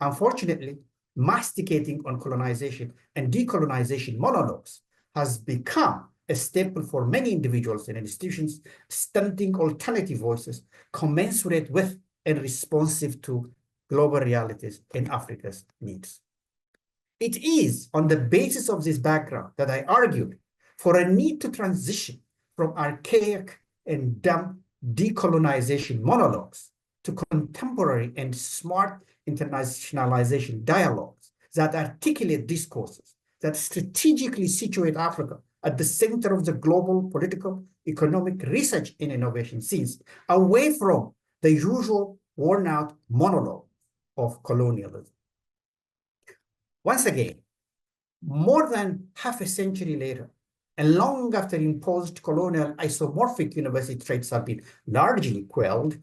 Unfortunately, masticating on colonization and decolonization monologues has become a staple for many individuals and institutions, stunting alternative voices commensurate with and responsive to global realities and Africa's needs. It is on the basis of this background that I argued for a need to transition from archaic and dumb decolonization monologues to contemporary and smart internationalization dialogues that articulate discourses that strategically situate Africa at the center of the global political, economic, research, and innovation scenes, away from the usual worn-out monologue of colonialism. Once again, more than half a century later, and long after imposed colonial isomorphic university traits have been largely quelled,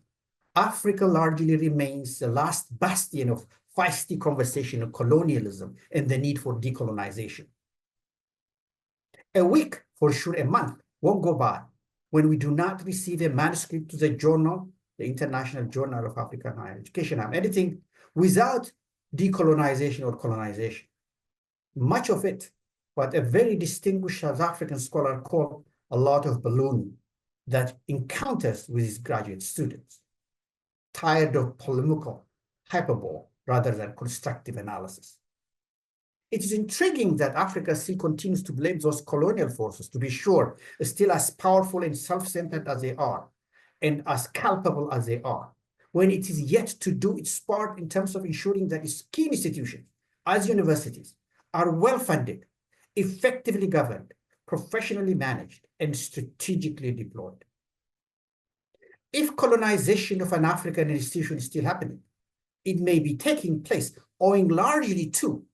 Africa largely remains the last bastion of feisty conversation on colonialism and the need for decolonization. A week, for sure a month, won't go by when we do not receive a manuscript to the journal, the International Journal of African Higher Education I'm editing, without decolonization or colonization. Much of it, what a very distinguished South African scholar called a lot of ballooning that encounters with his graduate students, tired of polemical hyperbole rather than constructive analysis. It is intriguing that Africa still continues to blame those colonial forces, to be sure, still as powerful and self-centered as they are, and as culpable as they are, when it is yet to do its part in terms of ensuring that its key institutions, as universities, are well-funded, effectively governed, professionally managed, and strategically deployed. If colonization of an African institution is still happening, it may be taking place owing largely to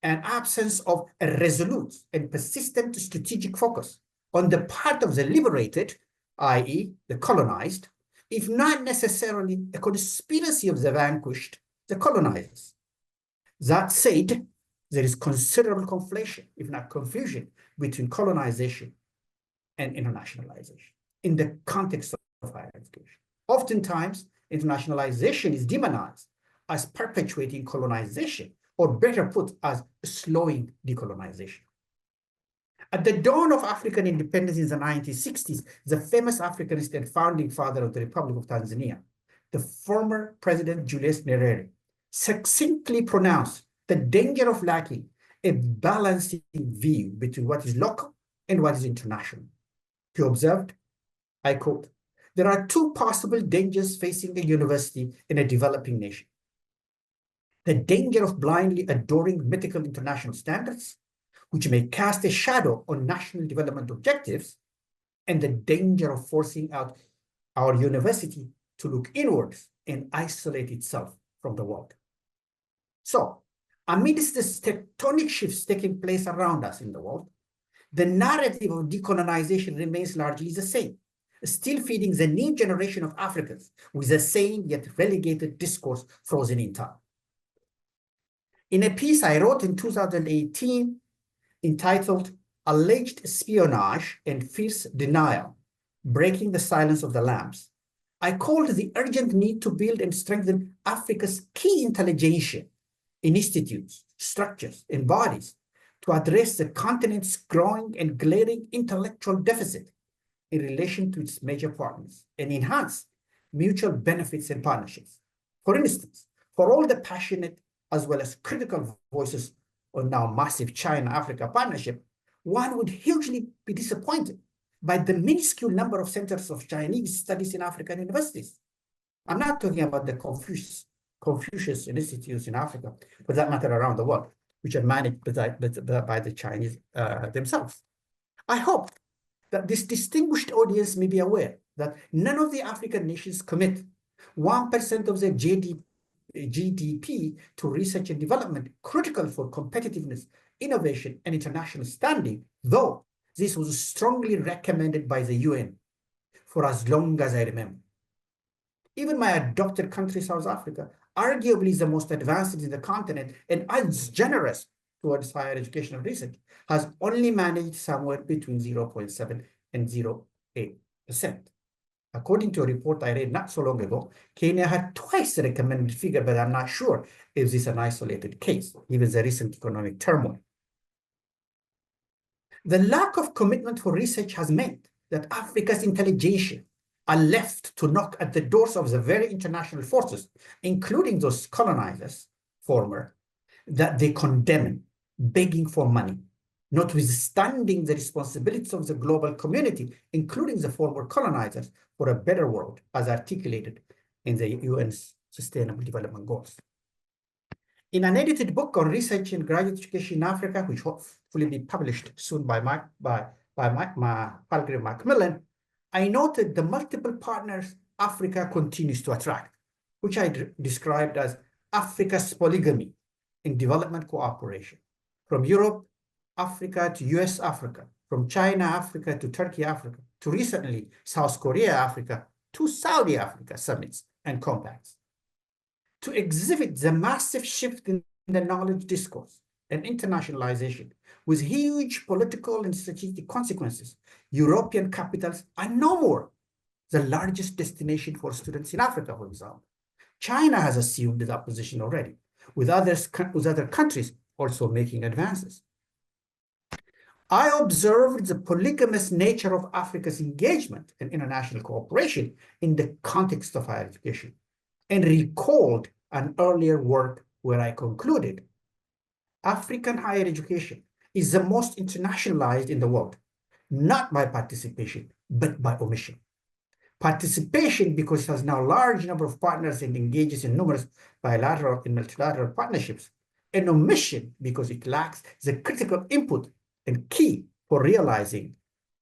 an absence of a resolute and persistent strategic focus on the part of the liberated, i.e. the colonized, if not necessarily a conspiracy of the vanquished, the colonizers. That said, there is considerable conflation, if not confusion, between colonization and internationalization in the context of higher education. Oftentimes, internationalization is demonized as perpetuating colonization, or better put, as slowing decolonization. At the dawn of African independence in the 1960s, the famous Africanist and founding father of the Republic of Tanzania, the former President Julius Nyerere, succinctly pronounced the danger of lacking a balancing view between what is local and what is international. He observed, I quote, "There are two possible dangers facing a university in a developing nation. The danger of blindly adoring mythical international standards, which may cast a shadow on national development objectives, and the danger of forcing out our university to look inwards and isolate itself from the world." So, amidst the tectonic shifts taking place around us in the world, the narrative of decolonization remains largely the same, still feeding the new generation of Africans with the same yet relegated discourse frozen in time. In a piece I wrote in 2018 entitled "Alleged Espionage and Fierce Denial, Breaking the Silence of the Lambs," I called the urgent need to build and strengthen Africa's key intelligentsia in institutes, structures, and bodies to address the continent's growing and glaring intellectual deficit in relation to its major partners and enhance mutual benefits and partnerships. For instance, for all the passionate as well as critical voices on now massive China-Africa partnership, one would hugely be disappointed by the minuscule number of centers of Chinese studies in African universities. I'm not talking about the Confucius institutes in Africa, for that matter around the world, which are managed by the Chinese themselves. I hope that this distinguished audience may be aware that none of the African nations commit 1% of their GDP to research and development, critical for competitiveness, innovation, and international standing, though this was strongly recommended by the UN for as long as I remember. Even my adopted country, South Africa, arguably the most advanced in the continent and as generous towards higher education and research, has only managed somewhere between 0.7 and 0.8%. According to a report I read not so long ago, Kenya had twice the recommended figure, but I'm not sure if this is an isolated case, given the recent economic turmoil. The lack of commitment for research has meant that Africa's intelligentsia are left to knock at the doors of the very international forces, including those colonizers, former, that they condemn, begging for money, notwithstanding the responsibilities of the global community, including the former colonizers, for a better world, as articulated in the UN's Sustainable Development Goals. In an edited book on research and graduate education in Africa, which hopefully will be published soon by Palgrave Macmillan, I noted the multiple partners Africa continues to attract, which I described as Africa's polygamy in development cooperation, from Europe, Africa to US Africa, from China, Africa to Turkey, Africa, to recently South Korea, Africa, to Saudi Africa summits and compacts. To exhibit the massive shift in the knowledge discourse and internationalization with huge political and strategic consequences, European capitals are no more the largest destination for students in Africa, for example. China has assumed that position already, with other countries also making advances. I observed the polygamous nature of Africa's engagement in international cooperation in the context of higher education, and recalled an earlier work where I concluded African higher education is the most internationalized in the world, not by participation, but by omission. Participation because it has now a large number of partners and engages in numerous bilateral and multilateral partnerships, and omission because it lacks the critical input and key for realizing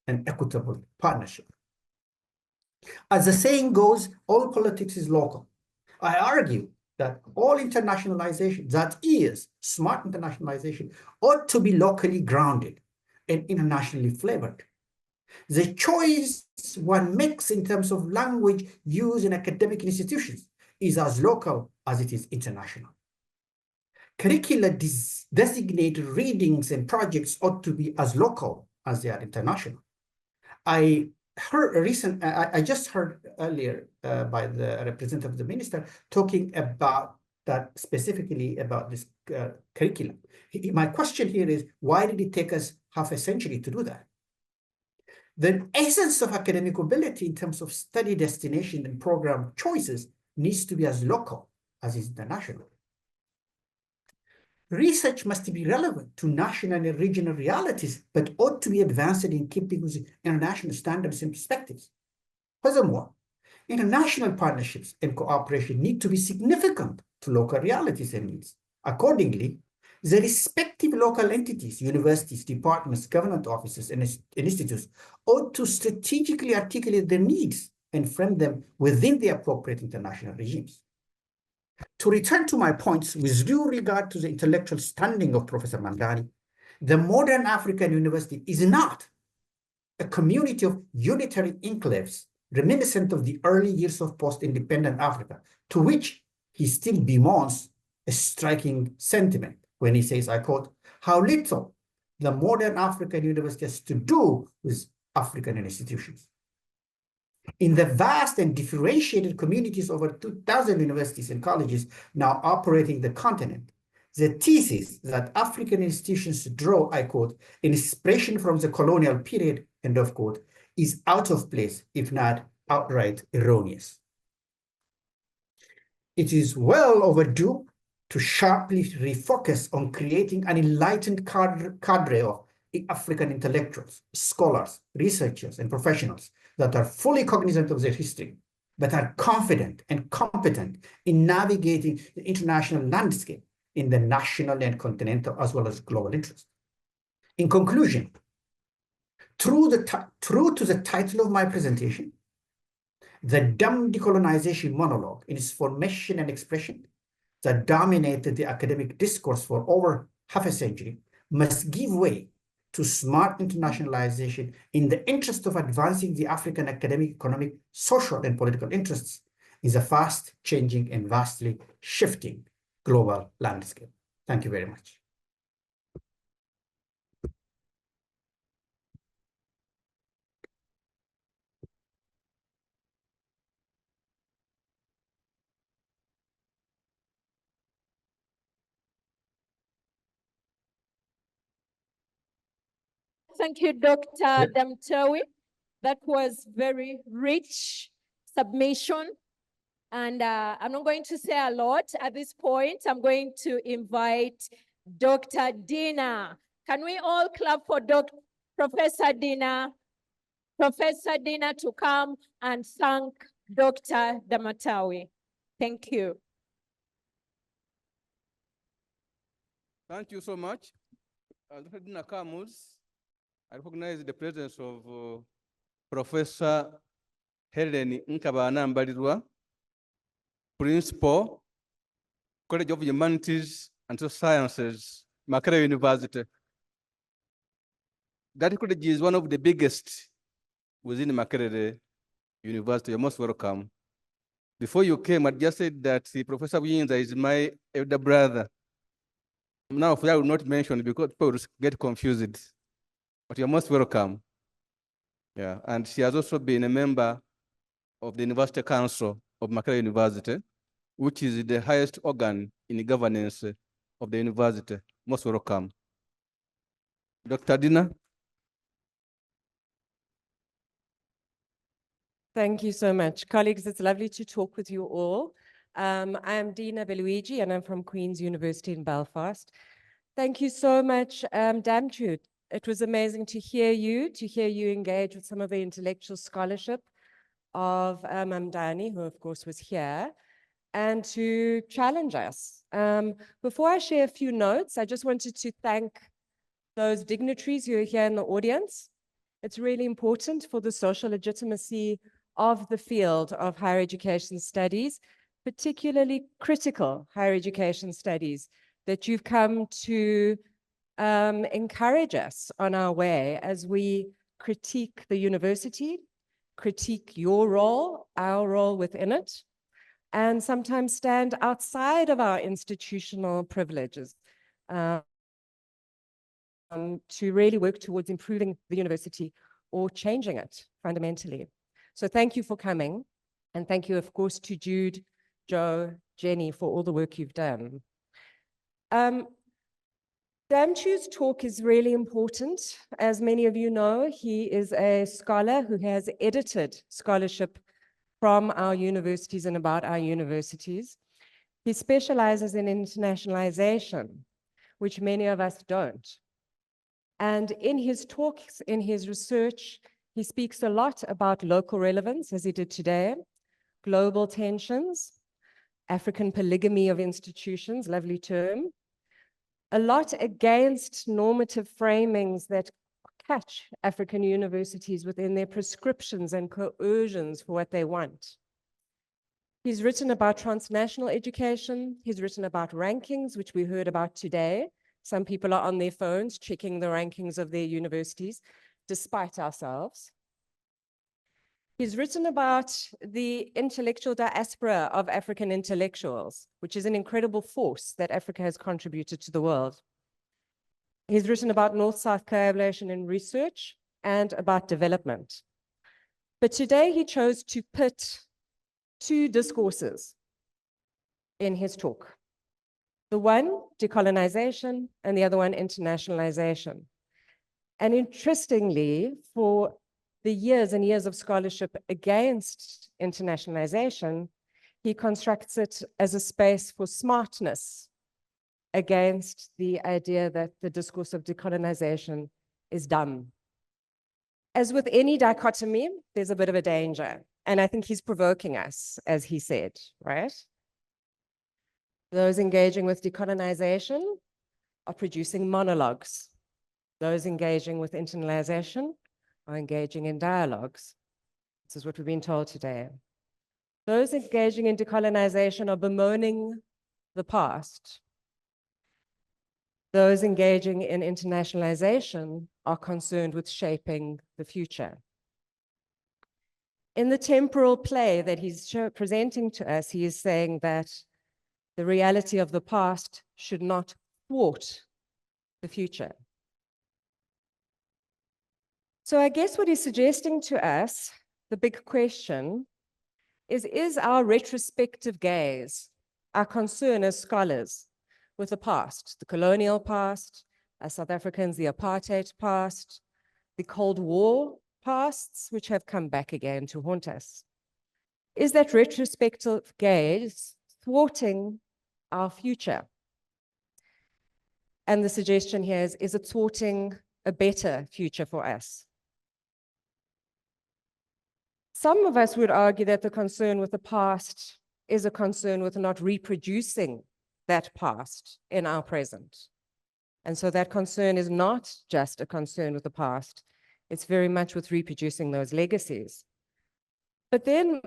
an equitable partnership. As the saying goes, all politics is local. I argue that all internationalization, that is, smart internationalization, ought to be locally grounded and internationally flavored. The choice one makes in terms of language used in academic institutions is as local as it is international. Curricula designated readings and projects ought to be as local as they are international. I just heard earlier by the representative of the minister talking about that, specifically about this curriculum. My question here is, why did it take us half a century to do that? The essence of academic mobility in terms of study destination and program choices needs to be as local as is international. Research must be relevant to national and regional realities, but ought to be advanced in keeping with international standards and perspectives. Furthermore, international partnerships and cooperation need to be significant to local realities and needs. Accordingly, the respective local entities, universities, departments, government offices, and institutes ought to strategically articulate their needs and frame them within the appropriate international regimes. To return to my points with due regard to the intellectual standing of Professor Mandani, the modern African university is not a community of unitary enclaves reminiscent of the early years of post-independent Africa, to which he still bemoans a striking sentiment when he says, I quote, how little the modern African university has to do with African institutions. In the vast and differentiated communities over 2,000 universities and colleges now operating the continent, the thesis that African institutions draw, I quote, inspiration from the colonial period, end of quote, is out of place, if not outright erroneous. It is well overdue to sharply refocus on creating an enlightened cadre of African intellectuals, scholars, researchers, and professionals that are fully cognizant of their history, but are confident and competent in navigating the international landscape in the national and continental as well as global interest. In conclusion, true to the title of my presentation, the dumb decolonization monologue in its formation and expression that dominated the academic discourse for over half a century must give way to smart internationalization in the interest of advancing the African academic, economic, social, and political interests in the fast-changing and vastly shifting global landscape. Thank you very much. Thank you, Dr. Damtawi. That was very rich submission. And I'm not going to say a lot at this point. I'm going to invite Dr. Dina. Can we all clap for Professor Dina? Professor Dina to come and thank Dr. Damtawi. Thank you. Thank you so much. Dr. Dina comes. I recognize the presence of Professor Helen Nkabana Mbalirwa, Principal, College of Humanities and Social Sciences, Makerere University. That college is one of the biggest within Makerere University. You're most welcome. Before you came, I just said that Professor Winza is my elder brother. Now, I will not mention because people get confused. But you're most welcome. Yeah, and she has also been a member of the University Council of Makerere University, which is the highest organ in the governance of the university. Most welcome. Dr. Dina. Thank you so much. Colleagues, it's lovely to talk with you all. I am Dina Beluigi, and I'm from Queen's University in Belfast. Thank you so much, Damtawi. It was amazing to hear you engage with some of the intellectual scholarship of Mandani, who of course was here, and to challenge us. Before I share a few notes, I just wanted to thank those dignitaries who are here in the audience. It's really important for the social legitimacy of the field of higher education studies, particularly critical higher education studies, that you've come to encourage us on our way as we critique the university, critique your role, our role within it, and sometimes stand outside of our institutional privileges to really work towards improving the university or changing it fundamentally. So thank you for coming. And thank you, of course, to Jude, Joe, Jenny, for all the work you've done. Damchu's talk is really important. As many of you know, he is a scholar who has edited scholarship from our universities and about our universities. He specializes in internationalization, which many of us don't. And in his talks, in his research, he speaks a lot about local relevance, as he did today, global tensions, African polygamy of institutions, lovely term, a lot against normative framings that catch African universities within their prescriptions and coercions for what they want. He's written about transnational education. He's written about rankings, which we heard about today. Some people are on their phones checking the rankings of their universities, despite ourselves. He's written about the intellectual diaspora of African intellectuals, which is an incredible force that Africa has contributed to the world. He's written about North-South collaboration in research and about development. But today he chose to pit two discourses in his talk. The one, decolonization, and the other one, internationalization. And interestingly, for the years and years of scholarship against internationalization, he constructs it as a space for smartness against the idea that the discourse of decolonization is dumb. As with any dichotomy, there's a bit of a danger. And I think he's provoking us, as he said, right? Those engaging with decolonization are producing monologues. Those engaging with internalization are engaging in dialogues. This is what we've been told today. Those engaging in decolonization are bemoaning the past. Those engaging in internationalization are concerned with shaping the future. In the temporal play that he's presenting to us, he is saying that the reality of the past should not thwart the future. So I guess what he's suggesting to us, the big question, is our retrospective gaze, our concern as scholars with the past, the colonial past, as South Africans, the apartheid past, the Cold War pasts, which have come back again to haunt us. Is that retrospective gaze thwarting our future? And the suggestion here is it thwarting a better future for us? Some of us would argue that the concern with the past is a concern with not reproducing that past in our present. And so that concern is not just a concern with the past, it's very much with reproducing those legacies. But then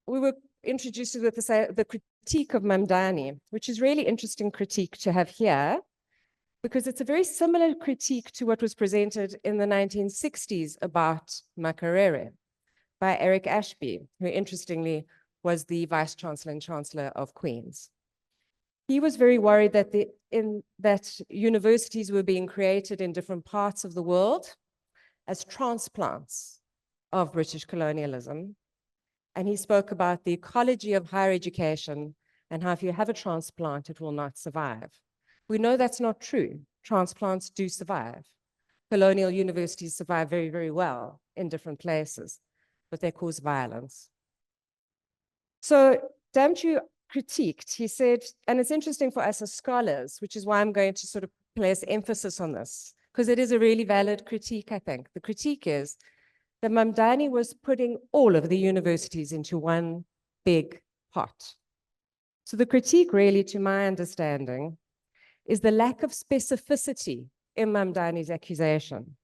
we were introduced to the critique of Mamdani, which is really interesting critique to have here, because it's a very similar critique to what was presented in the 1960s about Makerere by Eric Ashby, who interestingly was the Vice Chancellor and Chancellor of Queen's. He was very worried that that universities were being created in different parts of the world as transplants of British colonialism. And he spoke about the ecology of higher education and how if you have a transplant, it will not survive. We know that's not true. Transplants do survive. Colonial universities survive very, very well in different places, but they cause violence. So Damchu critiqued, he said, and it's interesting for us as scholars, which is why I'm going to sort of place emphasis on this, because it is a really valid critique, I think. The critique is that Mamdani was putting all of the universities into one big pot. So the critique really, to my understanding, is the lack of specificity in Mamdani's accusation,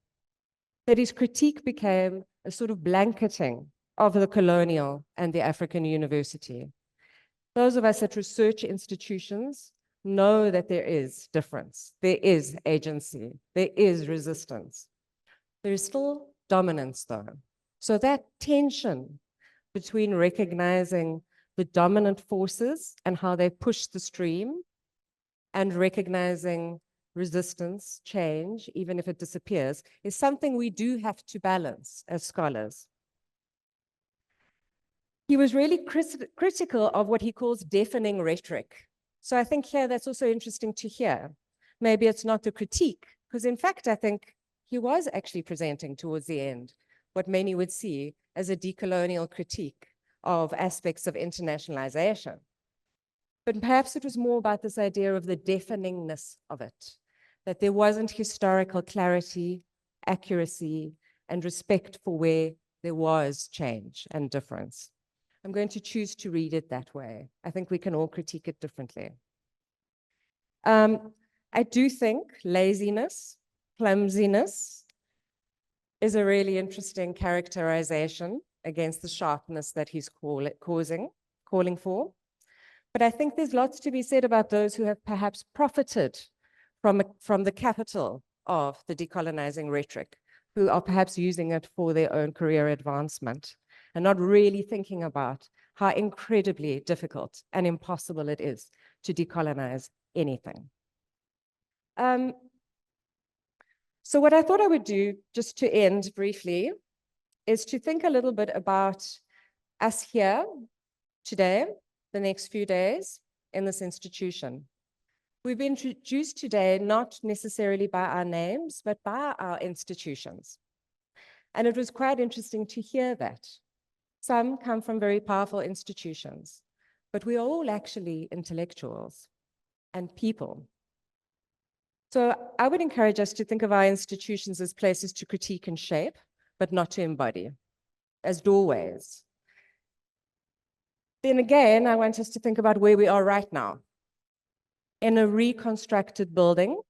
that his critique became a sort of blanketing of the colonial and the African university. Those of us at research institutions know that there is difference, there is agency, there is resistance. There is still dominance though. So that tension between recognizing the dominant forces and how they push the stream and recognizing resistance, change, even if it disappears, is something we do have to balance as scholars. He was really critical of what he calls deafening rhetoric. So I think here that's also interesting to hear. Maybe it's not the critique, because in fact, I think he was actually presenting towards the end what many would see as a decolonial critique of aspects of internationalization. But perhaps it was more about this idea of the deafeningness of it, that there wasn't historical clarity, accuracy, and respect for where there was change and difference. I'm going to choose to read it that way. I think we can all critique it differently. I do think laziness, clumsiness is a really interesting characterization against the sharpness that he's calling for. But I think there's lots to be said about those who have perhaps profited from the capital of the decolonizing rhetoric, who are perhaps using it for their own career advancement and not really thinking about how incredibly difficult and impossible it is to decolonize anything. So what I thought I would do, just to end briefly, is to think a little bit about us here today, the next few days in this institution. We've been introduced today not necessarily by our names, but by our institutions. And it was quite interesting to hear that. Some come from very powerful institutions, but we are all actually intellectuals and people. So I would encourage us to think of our institutions as places to critique and shape, but not to embody, as doorways. Then again, I want us to think about where we are right now, in a reconstructed building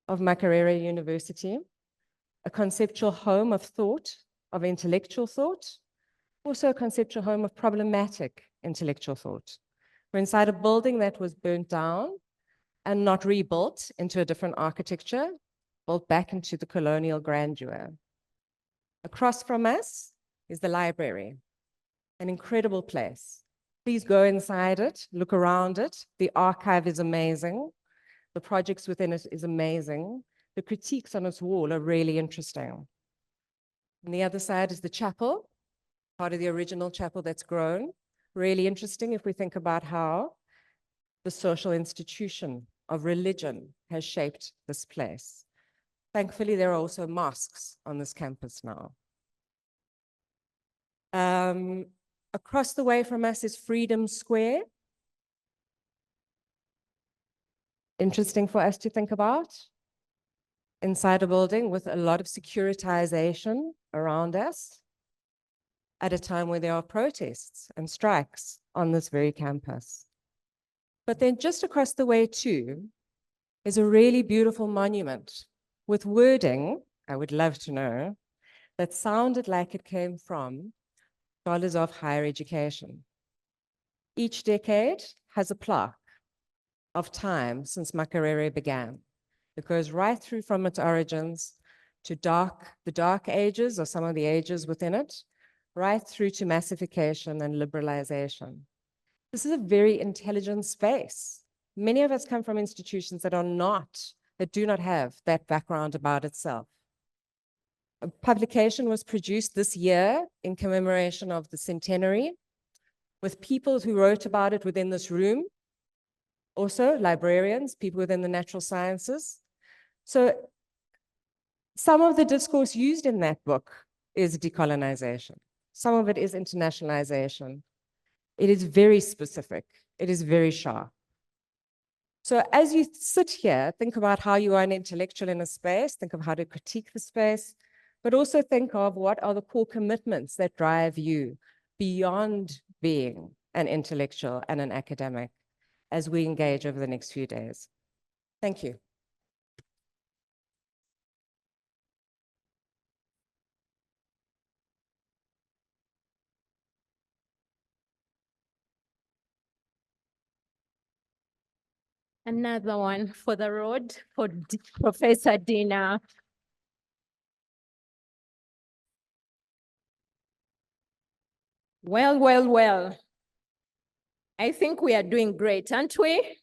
of Makerere University, a conceptual home of thought, of intellectual thought, also a conceptual home of problematic intellectual thought. We're inside a building that was burnt down and not rebuilt into a different architecture, built back into the colonial grandeur. Across from us is the library, an incredible place. Please go inside it, look around it. The archive is amazing. The projects within it is amazing. The critiques on its wall are really interesting. On the other side is the chapel, part of the original chapel that's grown. Really interesting if we think about how the social institution of religion has shaped this place. Thankfully, there are also mosques on this campus now. Across the way from us is Freedom Square. Interesting for us to think about. Inside a building with a lot of securitization around us at a time where there are protests and strikes on this very campus. But then just across the way too is a really beautiful monument with wording, I would love to know, that sounded like it came from scholars of higher education. Each decade has a plaque of time since Makerere began. It goes right through from its origins to the dark ages or some of the ages within it, right through to massification and liberalization. This is a very intelligent space. Many of us come from institutions that do not have that background about itself. A publication was produced this year in commemoration of the centenary with people who wrote about it within this room, also librarians, people within the natural sciences. So some of the discourse used in that book is decolonization. Some of it is internationalization. It is very specific. It is very sharp. So as you sit here, think about how you are an intellectual in a space, think of how to critique the space, but also think of what are the core commitments that drive you beyond being an intellectual and an academic as we engage over the next few days. Thank you. Another one for the road for Professor Dina. Well, well, well. I think we are doing great, aren't we?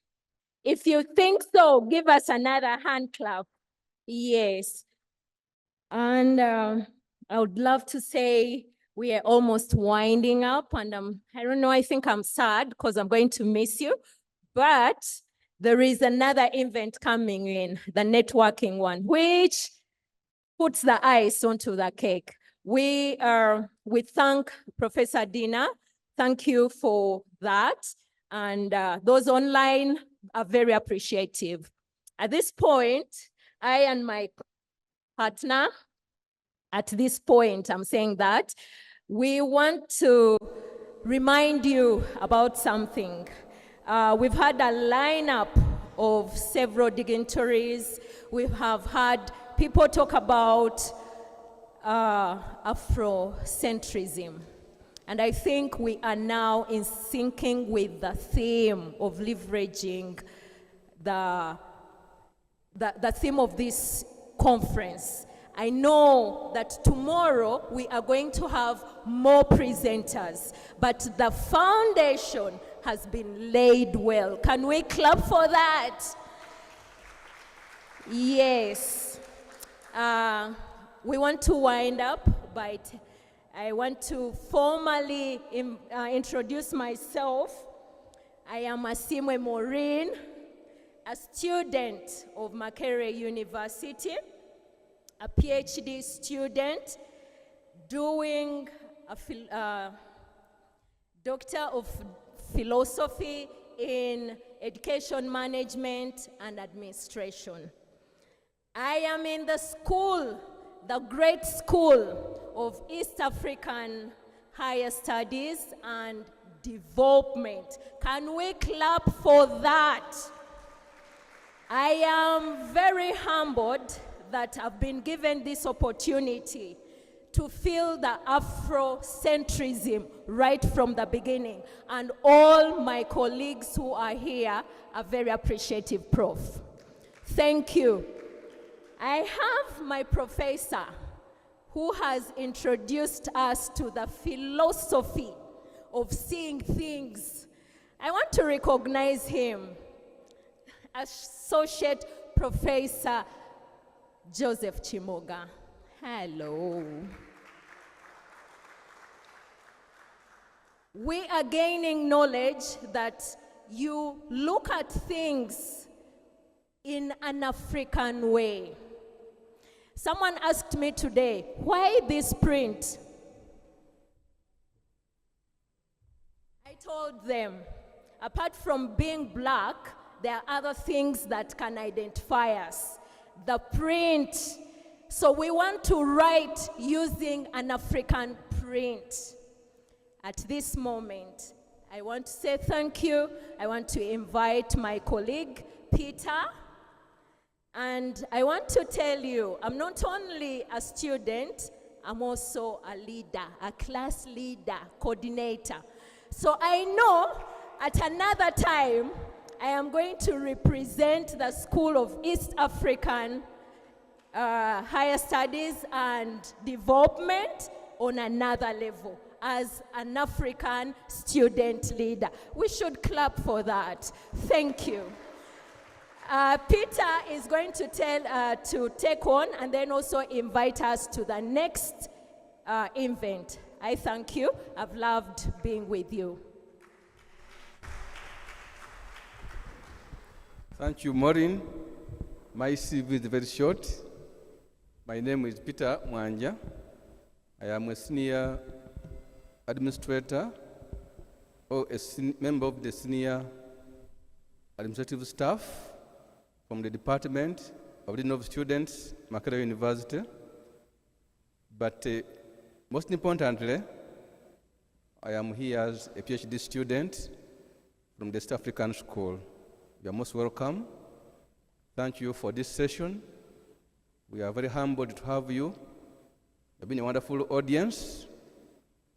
If you think so, give us another hand clap. Yes. And I would love to say we are almost winding up, and I don't know, I think I'm sad because I'm going to miss you. But there is another event coming in, the networking one, which puts the ice onto the cake. We thank Professor Dina. Thank you for that. And those online are very appreciative. At this point, I and my partner, at this point, I'm saying that, we want to remind you about something. We've had a lineup of several dignitaries. We have had people talk about Afrocentrism. And I think we are now in syncing with the theme of leveraging the theme of this conference. I know that tomorrow we are going to have more presenters, but the foundation has been laid well. Can we clap for that? Yes. We want to wind up, but I want to formally introduce myself. I am Asimwe Maureen, a student of Makerere University, a PhD student doing a Doctor of Philosophy in Education Management and Administration. I am in the school, the great school of East African Higher Studies and Development. Can we clap for that? I am very humbled that I've been given this opportunity to feel the Afrocentrism right from the beginning. And all my colleagues who are here are very appreciative, Prof. Thank you. I have my professor who has introduced us to the philosophy of seeing things. I want to recognize him, Associate Professor Joseph Chimoga. Hello. We are gaining knowledge that you look at things in an African way. Someone asked me today, why this print? I told them, apart from being black, there are other things that can identify us. The print. So we want to write using an African print. At this moment, I want to say thank you. I want to invite my colleague, Peter. And I want to tell you, I'm not only a student, I'm also a leader, a class leader, coordinator. So I know at another time, I am going to represent the School of East African Higher Studies and Development on another level as an African student leader. We should clap for that. Thank you. Peter is going to take on and then also invite us to the next event. I thank you. I've loved being with you. Thank you, Maureen. My CV is very short. My name is Peter Mwanja. I am a senior administrator or a member of the senior administrative staff from the Department of Dean of Students, Makerere University. But most importantly, I am here as a PhD student from the East African School. You are most welcome. Thank you for this session. We are very humbled to have you. You've been a wonderful audience.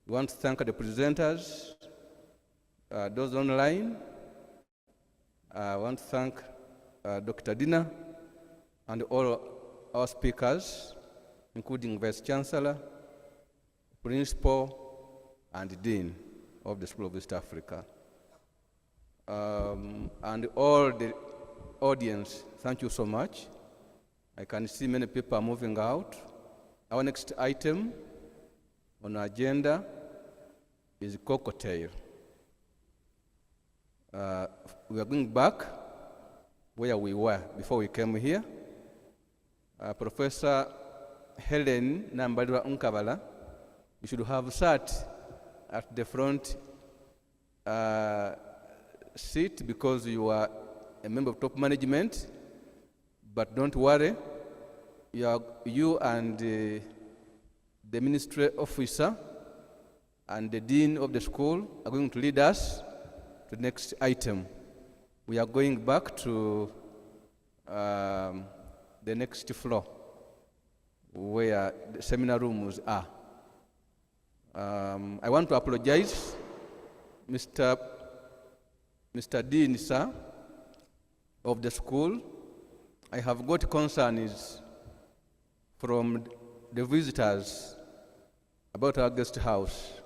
We want to thank the presenters, those online. I want to thank Dr. Dina and all our speakers, including Vice Chancellor, Principal, and Dean of the School of East Africa. And all the audience, thank you so much. I can see many people are moving out. Our next item on our agenda is cocktail. We are going back where we were before we came here. Professor Helen Nambadwa Nkabala, you should have sat at the front seat because you are a member of top management, but don't worry, you and the ministry officer and the dean of the school are going to lead us to the next item. We are going back to the next floor where the seminar rooms are. I want to apologize, Mr. Dean, sir, of the school. I have got concerns from the visitors about our guest house.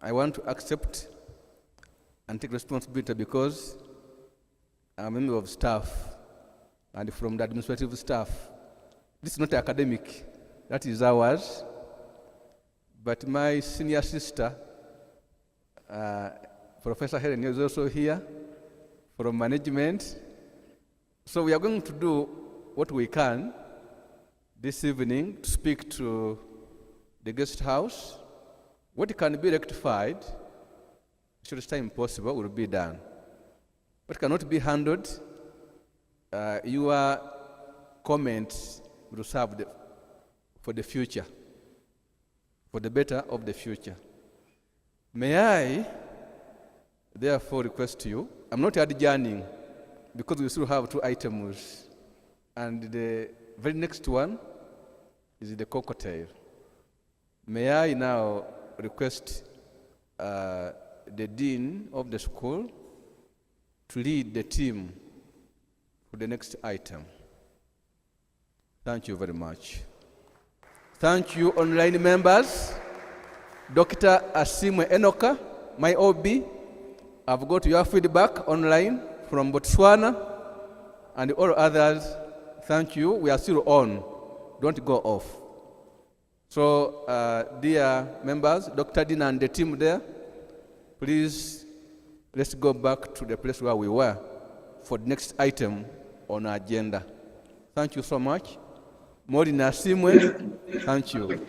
I want to accept and take responsibility because I'm a member of staff and from the administrative staff. This is not academic, that is ours. But my senior sister, Professor Helen, is also here from management. So we are going to do what we can this evening to speak to the guest house. What can be rectified, should the time possible, will be done. What cannot be handled, your comments will serve for the future, for the better of the future. May I therefore request you, I'm not adjourning because we still have 2 items, and the very next one is the cocktail. May I now request the dean of the school to lead the team for the next item. Thank you very much. Thank you, online members. Dr. Asimwe Enoka, my OB, I've got your feedback online from Botswana and all others. Thank you. We are still on. Don't go off. So, dear members, Dr. Dina and the team there, please, let's go back to the place where we were for the next item on our agenda. Thank you so much. Morina Simwe, thank you.